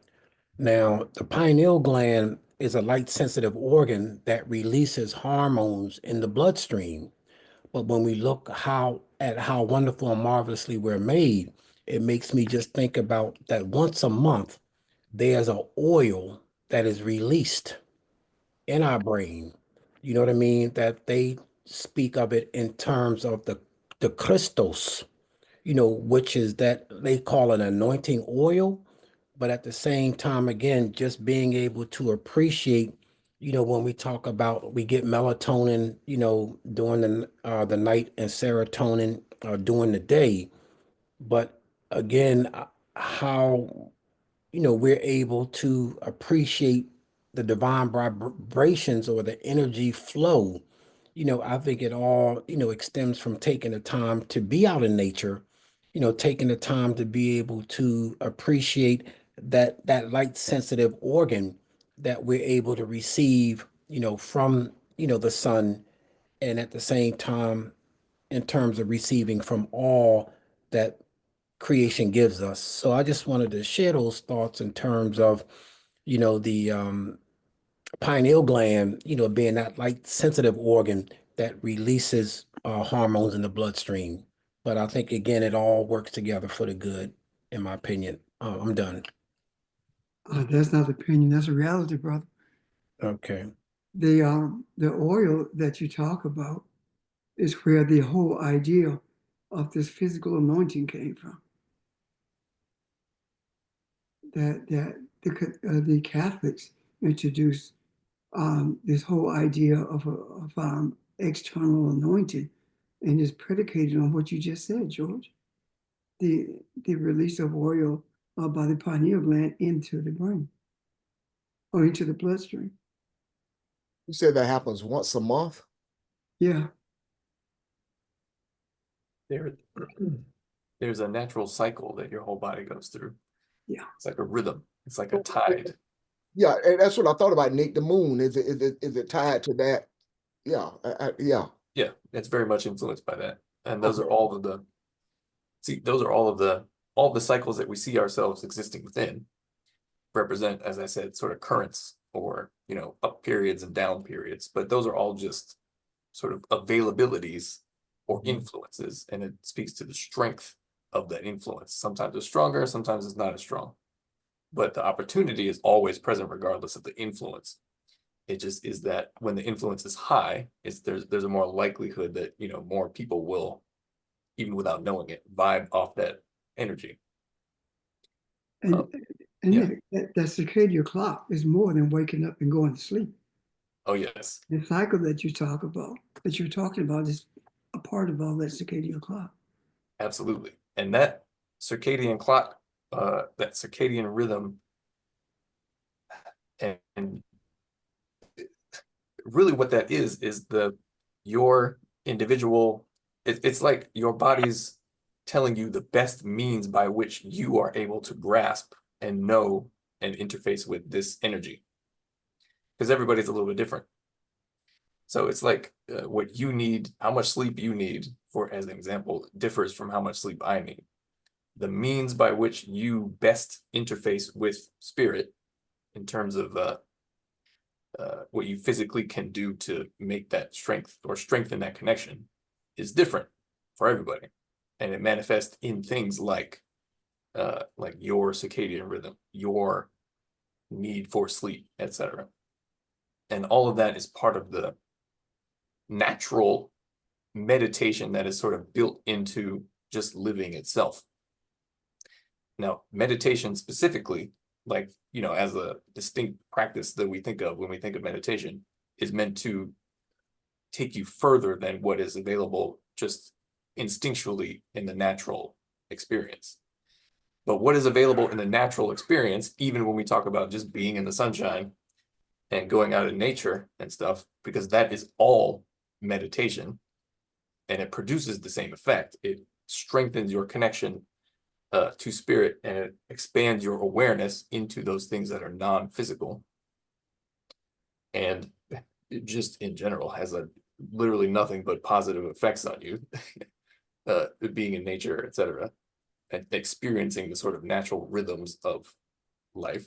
Now, the pineal gland is a light sensitive organ that releases hormones in the bloodstream. But when we look at how wonderful and marvelously we're made, it makes me just think about that once a month, there's an oil that is released in our brain. You know what I mean? That they speak of it in terms of the Christos, which is that they call it anointing oil. But at the same time, again, just being able to appreciate, when we talk about we get melatonin, during the night and serotonin during the day. But again, how we're able to appreciate the divine vibrations or the energy flow. I think it all, extends from taking the time to be out in nature, taking the time to be able to appreciate that light sensitive organ that we're able to receive, from, the sun, and at the same time, in terms of receiving from all that creation gives us. So I just wanted to share those thoughts in terms of, the pineal gland, being that like sensitive organ that releases hormones in the bloodstream. But I think again, it all works together for the good, in my opinion. I'm done. That's not opinion, that's a reality, brother. Okay. The oil that you talk about is where the whole idea of this physical anointing came from. That the Catholics introduced this whole idea of external anointing, and is predicated on what you just said, George. The release of oil by the pineal gland into the brain or into the bloodstream. You said that happens once a month? Yeah, There, there's a natural cycle that your whole body goes through. yeah. It's like a rhythm. It's like a tide. Yeah, and that's what I thought about, Nick. The moon, is it tied to that? Yeah, yeah. Yeah, it's very much influenced by that. And those are Okay. all of the, see, those are all of the cycles that we see ourselves existing within represent, as I said, sort of currents or, up periods and down periods. But those are all just sort of availabilities or influences, and it speaks to the strength of that influence. Sometimes it's stronger, sometimes it's not as strong. But the opportunity is always present regardless of the influence. It just is that when the influence is high, there's a more likelihood that more people will, even without knowing it, vibe off that energy. And Oh, and yeah. that circadian clock is more than waking up and going to sleep. Oh yes, The cycle that you're talking about is a part of all that circadian clock. absolutely. And that circadian clock, that circadian rhythm, and really what that is your individual, it's like your body's telling you the best means by which you are able to grasp and know and interface with this energy, because everybody's a little bit different. So it's like what you need, how much sleep you need, for as an example, differs from how much sleep I need. The means by which you best interface with spirit in terms of what you physically can do to make that strength or strengthen that connection is different for everybody. And it manifests in things like your circadian rhythm, your need for sleep, etc. And all of that is part of the natural meditation that is sort of built into just living itself. Now, meditation specifically, like, as a distinct practice that we think of when we think of meditation, is meant to take you further than what is available just instinctually in the natural experience. But what is available in the natural experience, even when we talk about just being in the sunshine and going out in nature and stuff, because that is all meditation and it produces the same effect. It strengthens your connection to spirit, and it expands your awareness into those things that are non-physical. And it just in general has literally nothing but positive effects on you, being in nature, etc., and experiencing the sort of natural rhythms of life.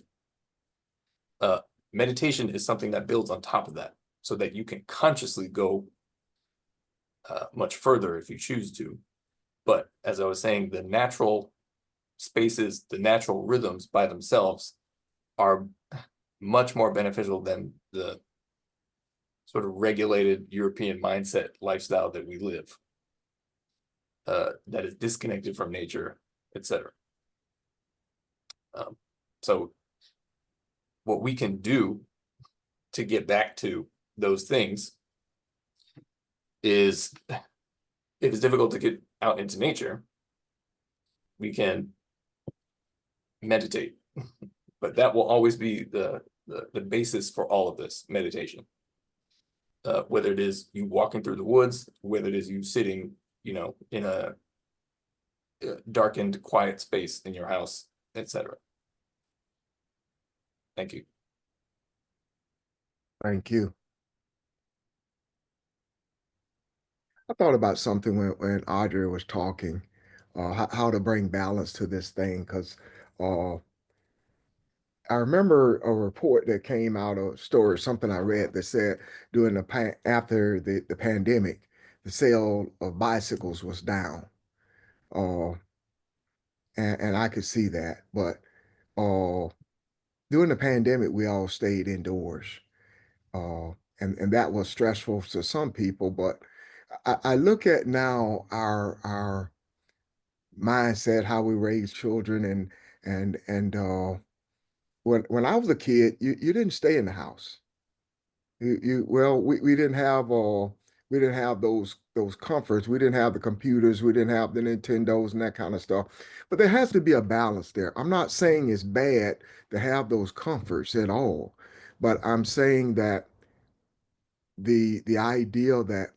Meditation is something that builds on top of that, so that you can consciously go much further if you choose to. But as I was saying, the natural spaces, the natural rhythms by themselves are much more beneficial than the sort of regulated European mindset lifestyle that we live, that is disconnected from nature, etc. So what we can do to get back to those things is, if it's difficult to get out into nature, we can meditate. But that will always be the basis for all of this meditation. Whether it is you walking through the woods, whether it is you sitting, in a darkened, quiet space in your house, etc. Thank you. Thank you. I thought about something when Audrey was talking, how to bring balance to this thing, because I remember a report that came out, a story, something I read that said during after the pandemic, the sale of bicycles was down. Uh, and I could see that. But uh, during the pandemic, we all stayed indoors. Uh, and that was stressful to some people. But I look at now our mindset, how we raise children, and when I was a kid, you didn't stay in the house. Well, we didn't have we didn't have those comforts. We didn't have the computers. We didn't have the Nintendos and that kind of stuff. But there has to be a balance there. I'm not saying it's bad to have those comforts at all, but I'm saying that the idea that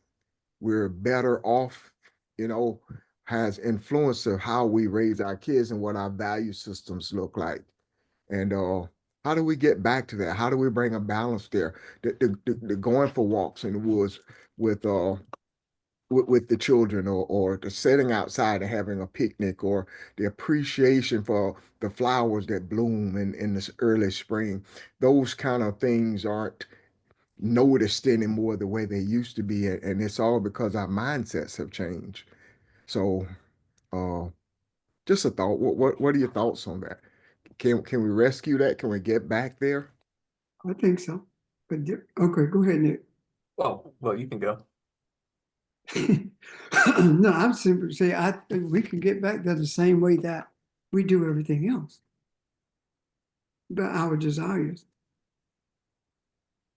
we're better off, you know, has influence of how we raise our kids and what our value systems look like. And how do we get back to that? How do we bring a balance there? The going for walks in the woods with with the children, or the sitting outside and having a picnic, or the appreciation for the flowers that bloom in this early spring. Those kind of things aren't noticed anymore the way they used to be, and it's all because our mindsets have changed. So, uh, just a thought. What are your thoughts on that? Can we rescue that? Can we get back there? I think so. But okay, go ahead, Nick. Well, you can go. No, I'm simply saying I think we can get back there the same way that we do everything else. But our desires,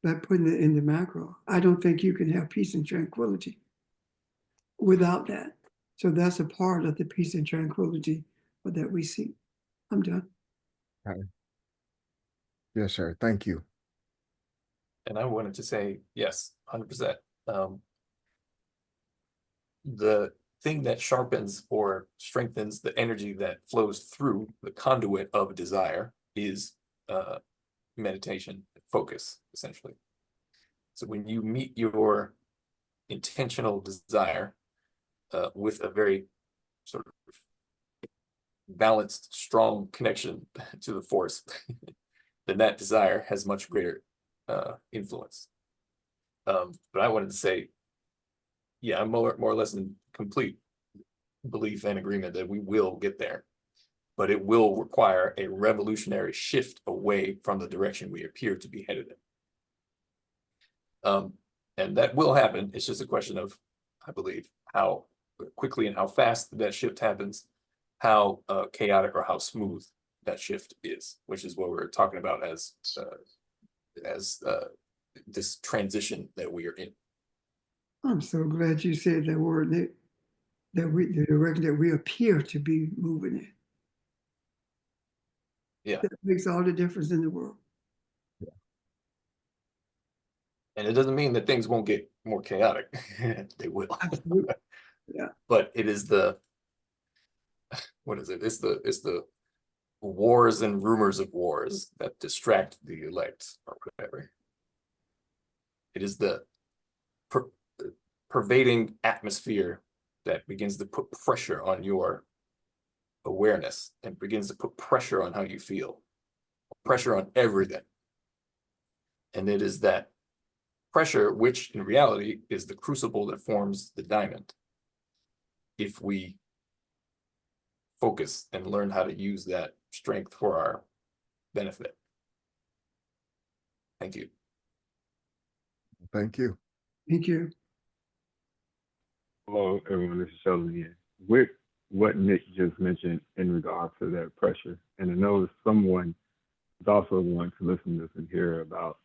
by putting it in the macro. I don't think you can have peace and tranquility without that. So that's a part of the peace and tranquility that we seek. I'm done. Okay. Yes, sir. Thank you. And I wanted to say, yes, 100%. The thing that sharpens or strengthens the energy that flows through the conduit of desire is meditation, focus, essentially. So when you meet your intentional desire with a very sort of balanced, strong connection to the force, then that desire has much greater influence. But I wanted to say, yeah, I'm more or less in complete belief and agreement that we will get there, but it will require a revolutionary shift away from the direction we appear to be headed in. And that will happen. It's just a question of, I believe, how quickly and how fast that shift happens, how chaotic or how smooth that shift is, which is what we're talking about as this transition that we are in. I'm so glad you said that word, Nick, that the direction that we appear to be moving in. Yeah. That makes all the difference in the world. And it doesn't mean that things won't get more chaotic. They will. Absolutely. Yeah. But it is what is it? It's the wars and rumors of wars that distract the elect or whatever. It is the pervading atmosphere that begins to put pressure on your awareness and begins to put pressure on how you feel, pressure on everything. And it is that pressure, which in reality is the crucible that forms the diamond. If we focus and learn how to use that strength for our benefit. Thank you. Thank you. Thank you. Hello, everyone. This is Sheldon again. With what Nick just mentioned in regards to that pressure, and I know someone is also going to listen to this and hear about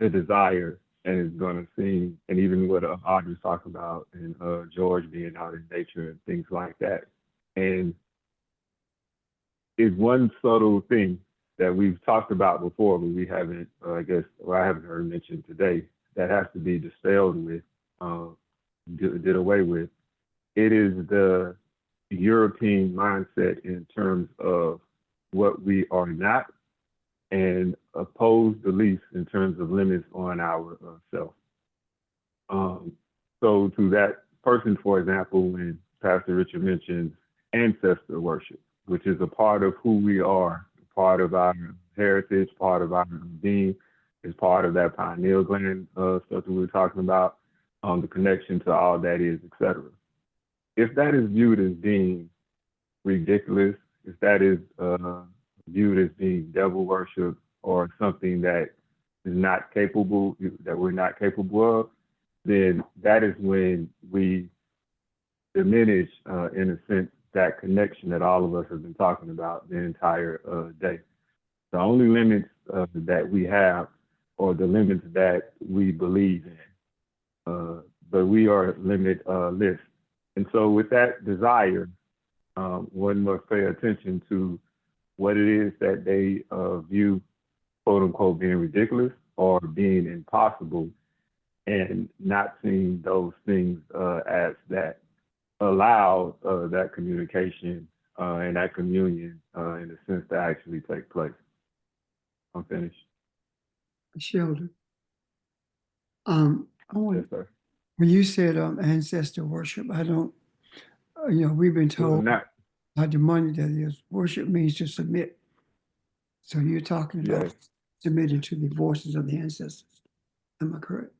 the desire, and is going to see, and even what Audrey talked about, and George being out in nature and things like that. And it's one subtle thing that we've talked about before, but we haven't, I haven't heard mentioned today, that has to be dispelled with, did away with. It is the European mindset in terms of what we are not, and opposed beliefs in terms of limits on our self. So to that person, for example, when Pastor Richard mentions ancestor worship, which is a part of who we are, part of our heritage, part of our being, is part of that pineal gland stuff that we were talking about, the connection to all that is, etc. If that is viewed as being ridiculous, if that is viewed as being devil worship or something that is not capable, that we're not capable of, then that is when we diminish, in a sense, that connection that all of us have been talking about the entire day. The only limits that we have are the limits that we believe in, but we are limitless. And so with that desire, one must pay attention to what it is that they view, quote unquote, being ridiculous or being impossible, and not seeing those things as that allow that communication and that communion in a sense to actually take place. I'm finished. Sheldon. I want, Yes, sir. when you said ancestor worship, I don't, we've been Well, told not, how demonic that is. Worship means to submit. So you're talking about yes. submitting to the voices of the ancestors. Am I correct?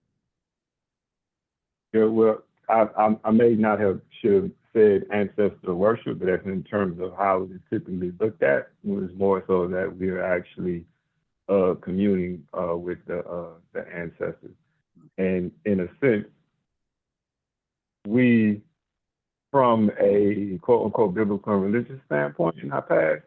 Yeah, well, I may not have should have said ancestor worship, but that's in terms of how it is typically looked at. It was more so that we are actually communing with the ancestors, and in a sense, we, from a quote unquote biblical and religious standpoint in our past,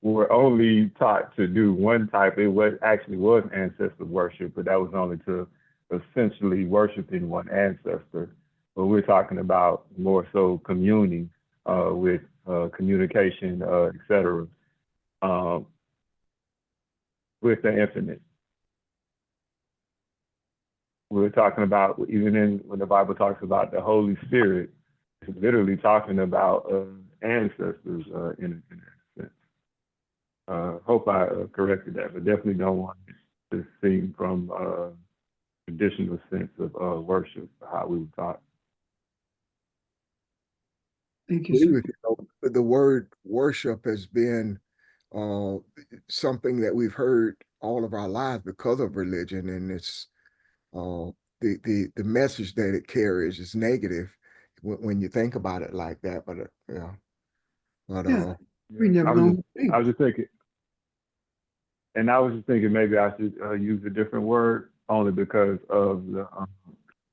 were only taught to do one type. It was ancestor worship, but that was only to essentially worshiping one ancestor. But we're talking about more so communing with communication, etc., with the infinite. We're talking about, even when the Bible talks about the Holy Spirit, it's literally talking about ancestors in a sense. Hope I corrected that, but definitely don't want it to seem from traditional sense of worship, how we were taught. Thank you, Agree sir. with you. The word worship has been something that we've heard all of our lives because of religion, and it's the message that it carries is negative when you think about it like that. But yeah, but Yeah, we Yeah, never know. I was just thinking, and I was just thinking maybe I should use a different word only because of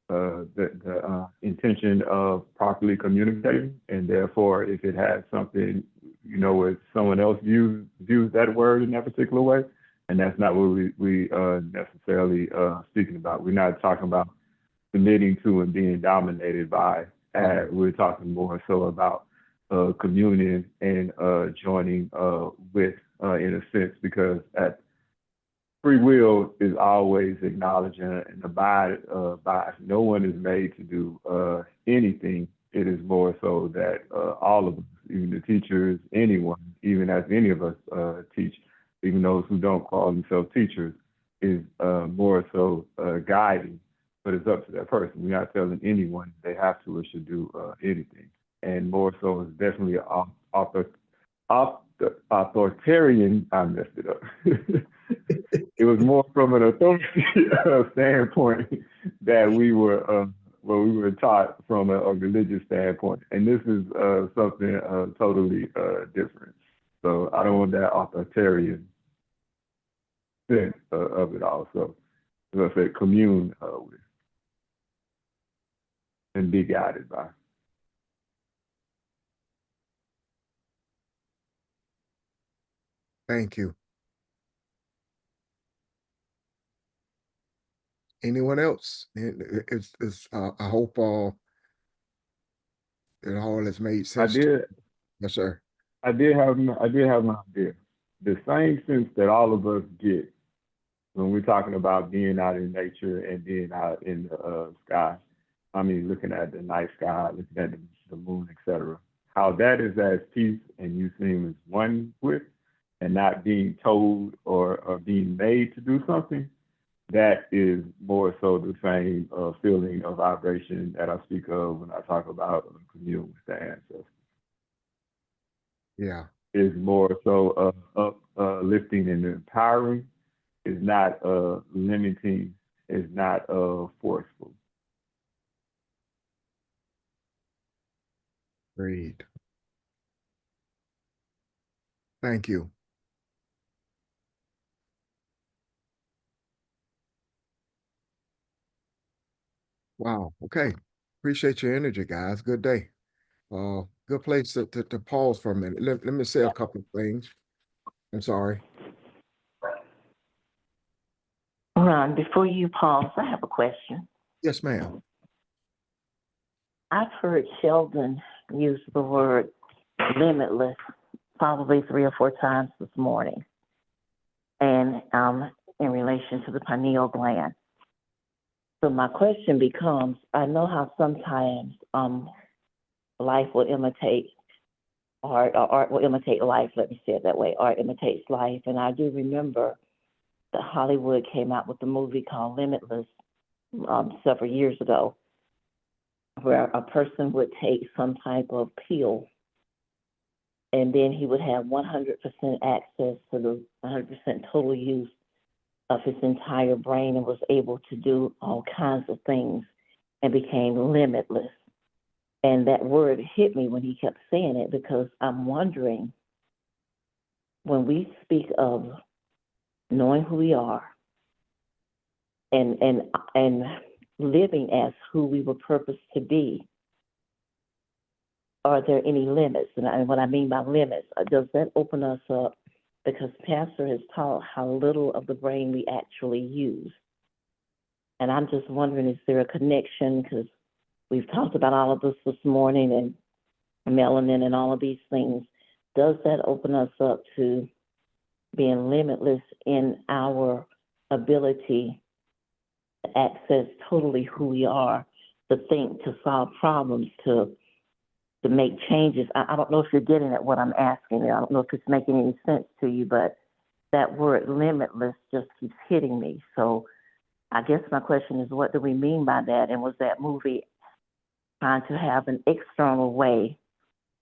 the intention of properly communicating, and therefore, if it has something, where someone else views that word in that particular way, and that's not what we necessarily speaking about. We're not talking about submitting to and being dominated by. We're talking more so about communion and joining with, in a sense, because at free will is always acknowledged and abided by. No one is made to do anything. It is more so that all of us, even the teachers, anyone, even as any of us teach, even those who don't call themselves teachers, is more so guiding. But it's up to that person. We're not telling anyone they have to or should do anything. And more so, it's definitely authoritarian. I messed it up. It was more from an authority standpoint that we were taught from a religious standpoint, and this is something totally different. So I don't want that authoritarian sense of it all. So as I said, commune with and be guided by. thank you. Anyone else? I hope it all has made sense. Yes, sir. I did have an idea. The same sense that all of us get when we're talking about being out in nature and being out in the sky. I mean, looking at the night sky, looking at the moon, etc. How that is as peace and you seem as one with, and not being told or being made to do something. That is more so the same feeling of vibration that I speak of when I talk about communion with the ancestors. Yeah. Is more so uplifting and empowering. It's not limiting. It's not forceful. Great. Thank you. Wow. Okay. Appreciate your energy, guys. Good day. Good place to pause for a minute. Let me say a couple of things. I'm sorry. Ron, before you pause, I have a question. Yes, ma'am. I've heard Sheldon use the word limitless probably 3 or 4 times this morning, and in relation to the pineal gland. So my question becomes, I know how sometimes life will imitate art, or art will imitate life, let me say it that way. Art imitates life. And I do remember that Hollywood came out with a movie called Limitless several years ago, where a person would take some type of pill, and then he would have 100% access to the 100% total use of his entire brain, and was able to do all kinds of things and became limitless. And that word hit me when he kept saying it, because I'm wondering, when we speak of knowing who we are and living as who we were purposed to be, are there any limits? And what I mean by limits, does that open us up? Because Pastor has taught how little of the brain we actually use. And I'm just wondering, is there a connection? Because we've talked about all of this morning, and melanin and all of these things. Does that open us up to being limitless in our ability to access totally who we are, to think, to solve problems, to make changes? I don't know if you're getting at what I'm asking. I don't know if it's making any sense to you, but that word limitless just keeps hitting me. So I guess my question is, what do we mean by that? And was that movie trying to have an external way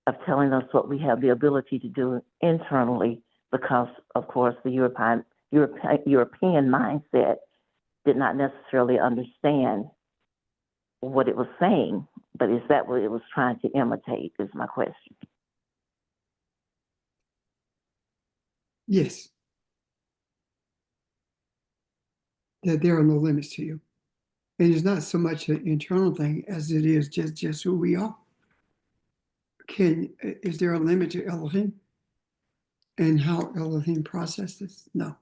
of telling us what we have the ability to do internally? Because, of course, the European mindset did not necessarily understand what it was saying. But is that what it was trying to imitate, is my question. Yes. That there are no limits to you. And it's not so much an internal thing as it is just who we are. Is there a limit to Elohim and how Elohim processes? No.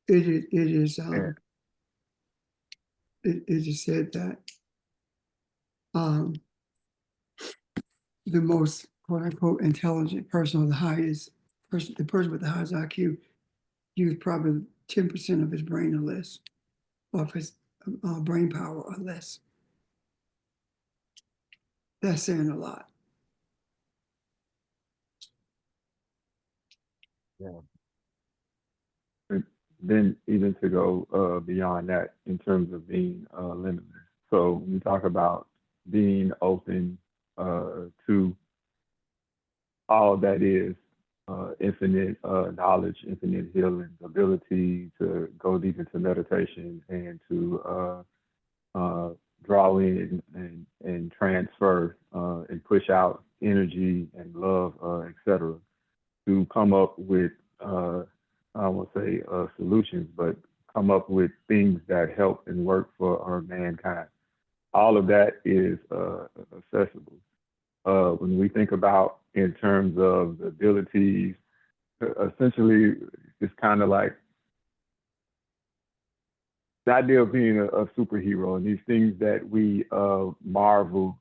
It is it is said that the most quote unquote intelligent person, or the highest person, the person with the highest IQ, used probably 10% of his brain or less, of his brain power or less. That's saying a lot. Yeah. And then even to go beyond that in terms of being limitless. So when you talk about being open to all that is infinite knowledge, infinite healing, ability to go deep into meditation and to draw in and transfer and push out energy and love, etc., to come up with, I won't say solutions, but come up with things that help and work for our mankind. All of that is accessible. When we think about in terms of the abilities, essentially it's kind of like the idea of being a superhero and these things that we marvel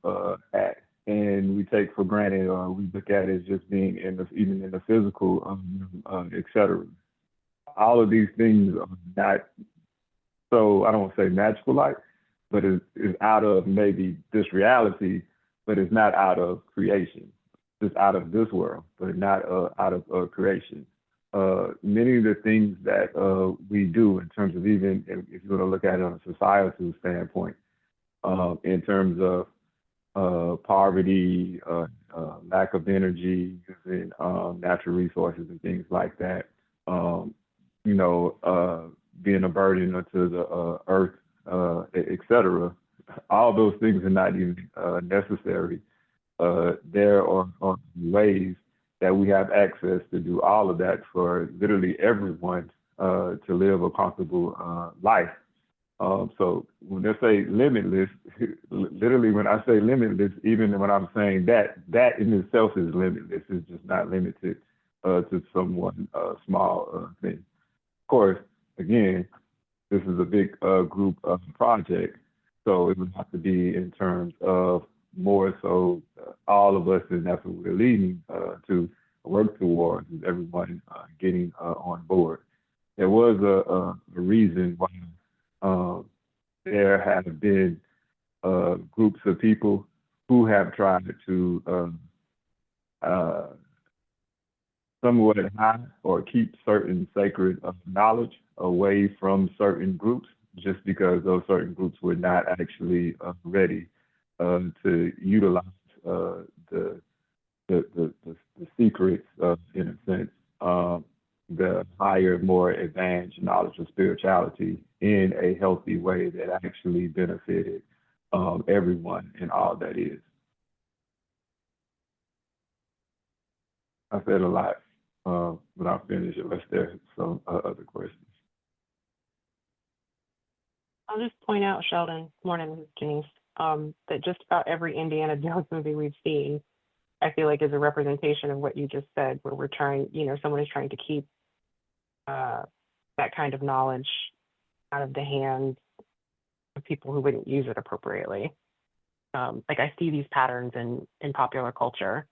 at and we take for granted, or we look at as just being even in the physical, et cetera. All of these things are not, so I don't want to say magical like, but it's out of maybe this reality, but it's not out of creation. It's out of this world, but not out of creation. Many of the things that we do in terms of, even if you're going to look at it on a societal standpoint, in terms of poverty, lack of energy, using natural resources and things like that. You know, being a burden to the earth, et cetera. All those things are not even necessary. There are ways that we have access to do all of that for literally everyone to live a comfortable life. So when they say limitless, literally when I say limitless, even when I'm saying that, that in itself is limitless. It's just not limited to someone small thing. Of course, again, this is a big group project, so it would have to be in terms of more so all of us, and that's what we're leading to work towards, is everyone getting on board. There was a reason why there have been groups of people who have tried to somewhat hide or keep certain sacred knowledge away from certain groups, just because those certain groups were not actually ready to utilize the secrets, in a sense, the higher, more advanced knowledge of spirituality in a healthy way that actually benefited everyone and all that is. I said a lot, but I'll finish unless there's some other questions. I'll just point out, Sheldon, morning, this is Janice, that just about every Indiana Jones movie we've seen, I feel like is a representation of what you just said, where we're trying, you know, someone is trying to keep that kind of knowledge out of the hands of people who wouldn't use it appropriately. Like I see these patterns in popular culture.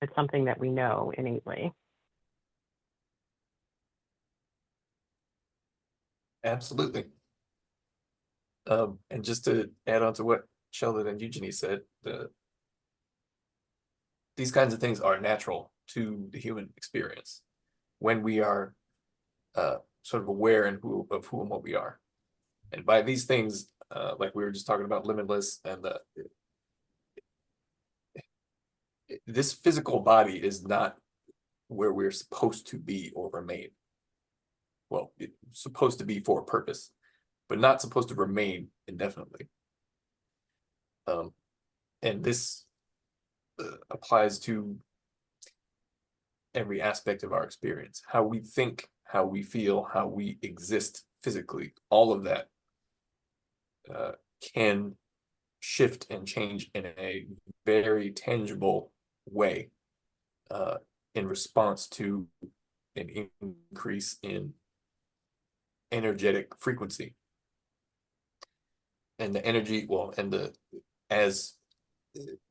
It's something that we know innately. Absolutely. And just to add on to what Sheldon and Eugenie said, these kinds of things are natural to the human experience when we are sort of aware of who and what we are. And by these things, like we were just talking about limitless, and this physical body is not where we're supposed to be or remain. Well, it's supposed to be for a purpose, but not supposed to remain indefinitely. And this applies to every aspect of our experience, how we think, how we feel, how we exist physically. All of that can shift and change in a very tangible way in response to an increase in energetic frequency. And the energy, well, and as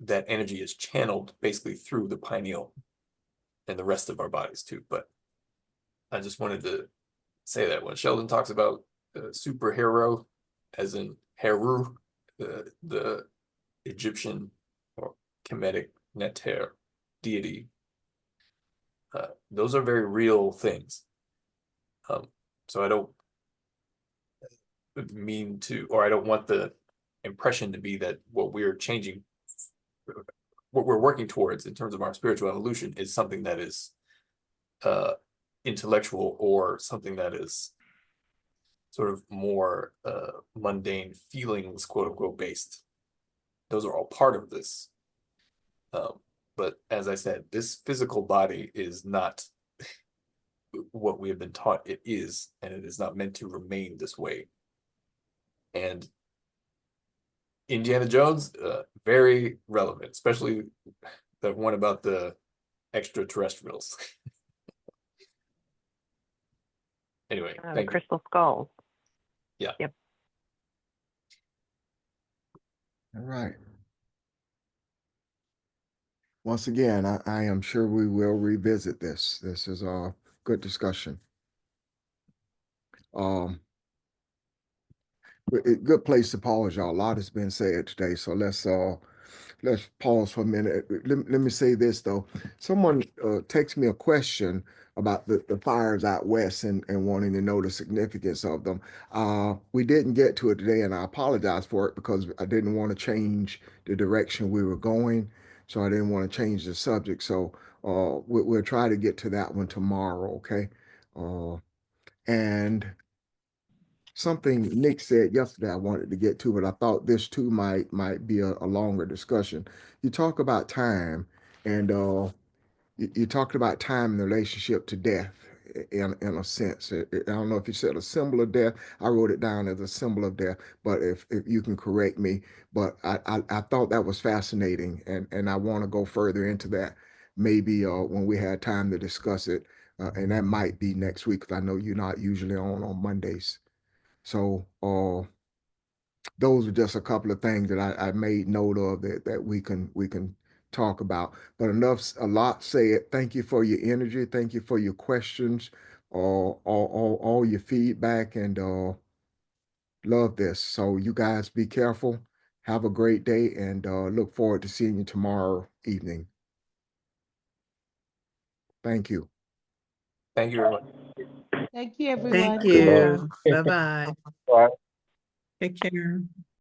that energy is channeled basically through the pineal and the rest of our bodies too. But I just wanted to say that when Sheldon talks about superhero, as in Heru, the Egyptian or Kemetic Neter deity, those are very real things. So I don't mean to, or I don't want the impression to be that what we're changing, what we're working towards in terms of our spiritual evolution is something that is intellectual or something that is sort of more mundane feelings, quote unquote, based. Those are all part of this. But as I said, this physical body is not what we have been taught it is, and it is not meant to remain this way. And Indiana Jones, very relevant, especially the one about the extraterrestrials. Anyway, thank you. Crystal skulls. Yeah. Yep. All right. Once again, I am sure we will revisit this. This is a good discussion. Good place to pause, y'all. A lot has been said today, so let's let's pause for a minute. Let me say this though. Someone texted me a question about the fires out west and wanting to know the significance of them. We didn't get to it today, and I apologize for it because I didn't want to change the direction we were going. So I didn't want to change the subject. So we'll try to get to that one tomorrow, okay? And something Nick said yesterday I wanted to get to, but I thought this too might be a longer discussion. You talk about time, and you talked about time in relationship to death in a sense. I don't know if you said a symbol of death. I wrote it down as a symbol of death, but if you can correct me. But I thought that was fascinating, and I want to go further into that maybe when we had time to discuss it. And that might be next week because I know you're not usually on Mondays. So those are just a couple of things that I made note of that we can talk about. But a lot said. Thank you for your energy. Thank you for your questions, all your feedback, and love this. So you guys be careful. Have a great day, and look forward to seeing you tomorrow evening. Thank you. Thank you, everyone. Thank you, everyone. Thank you. Bye-bye. Take care.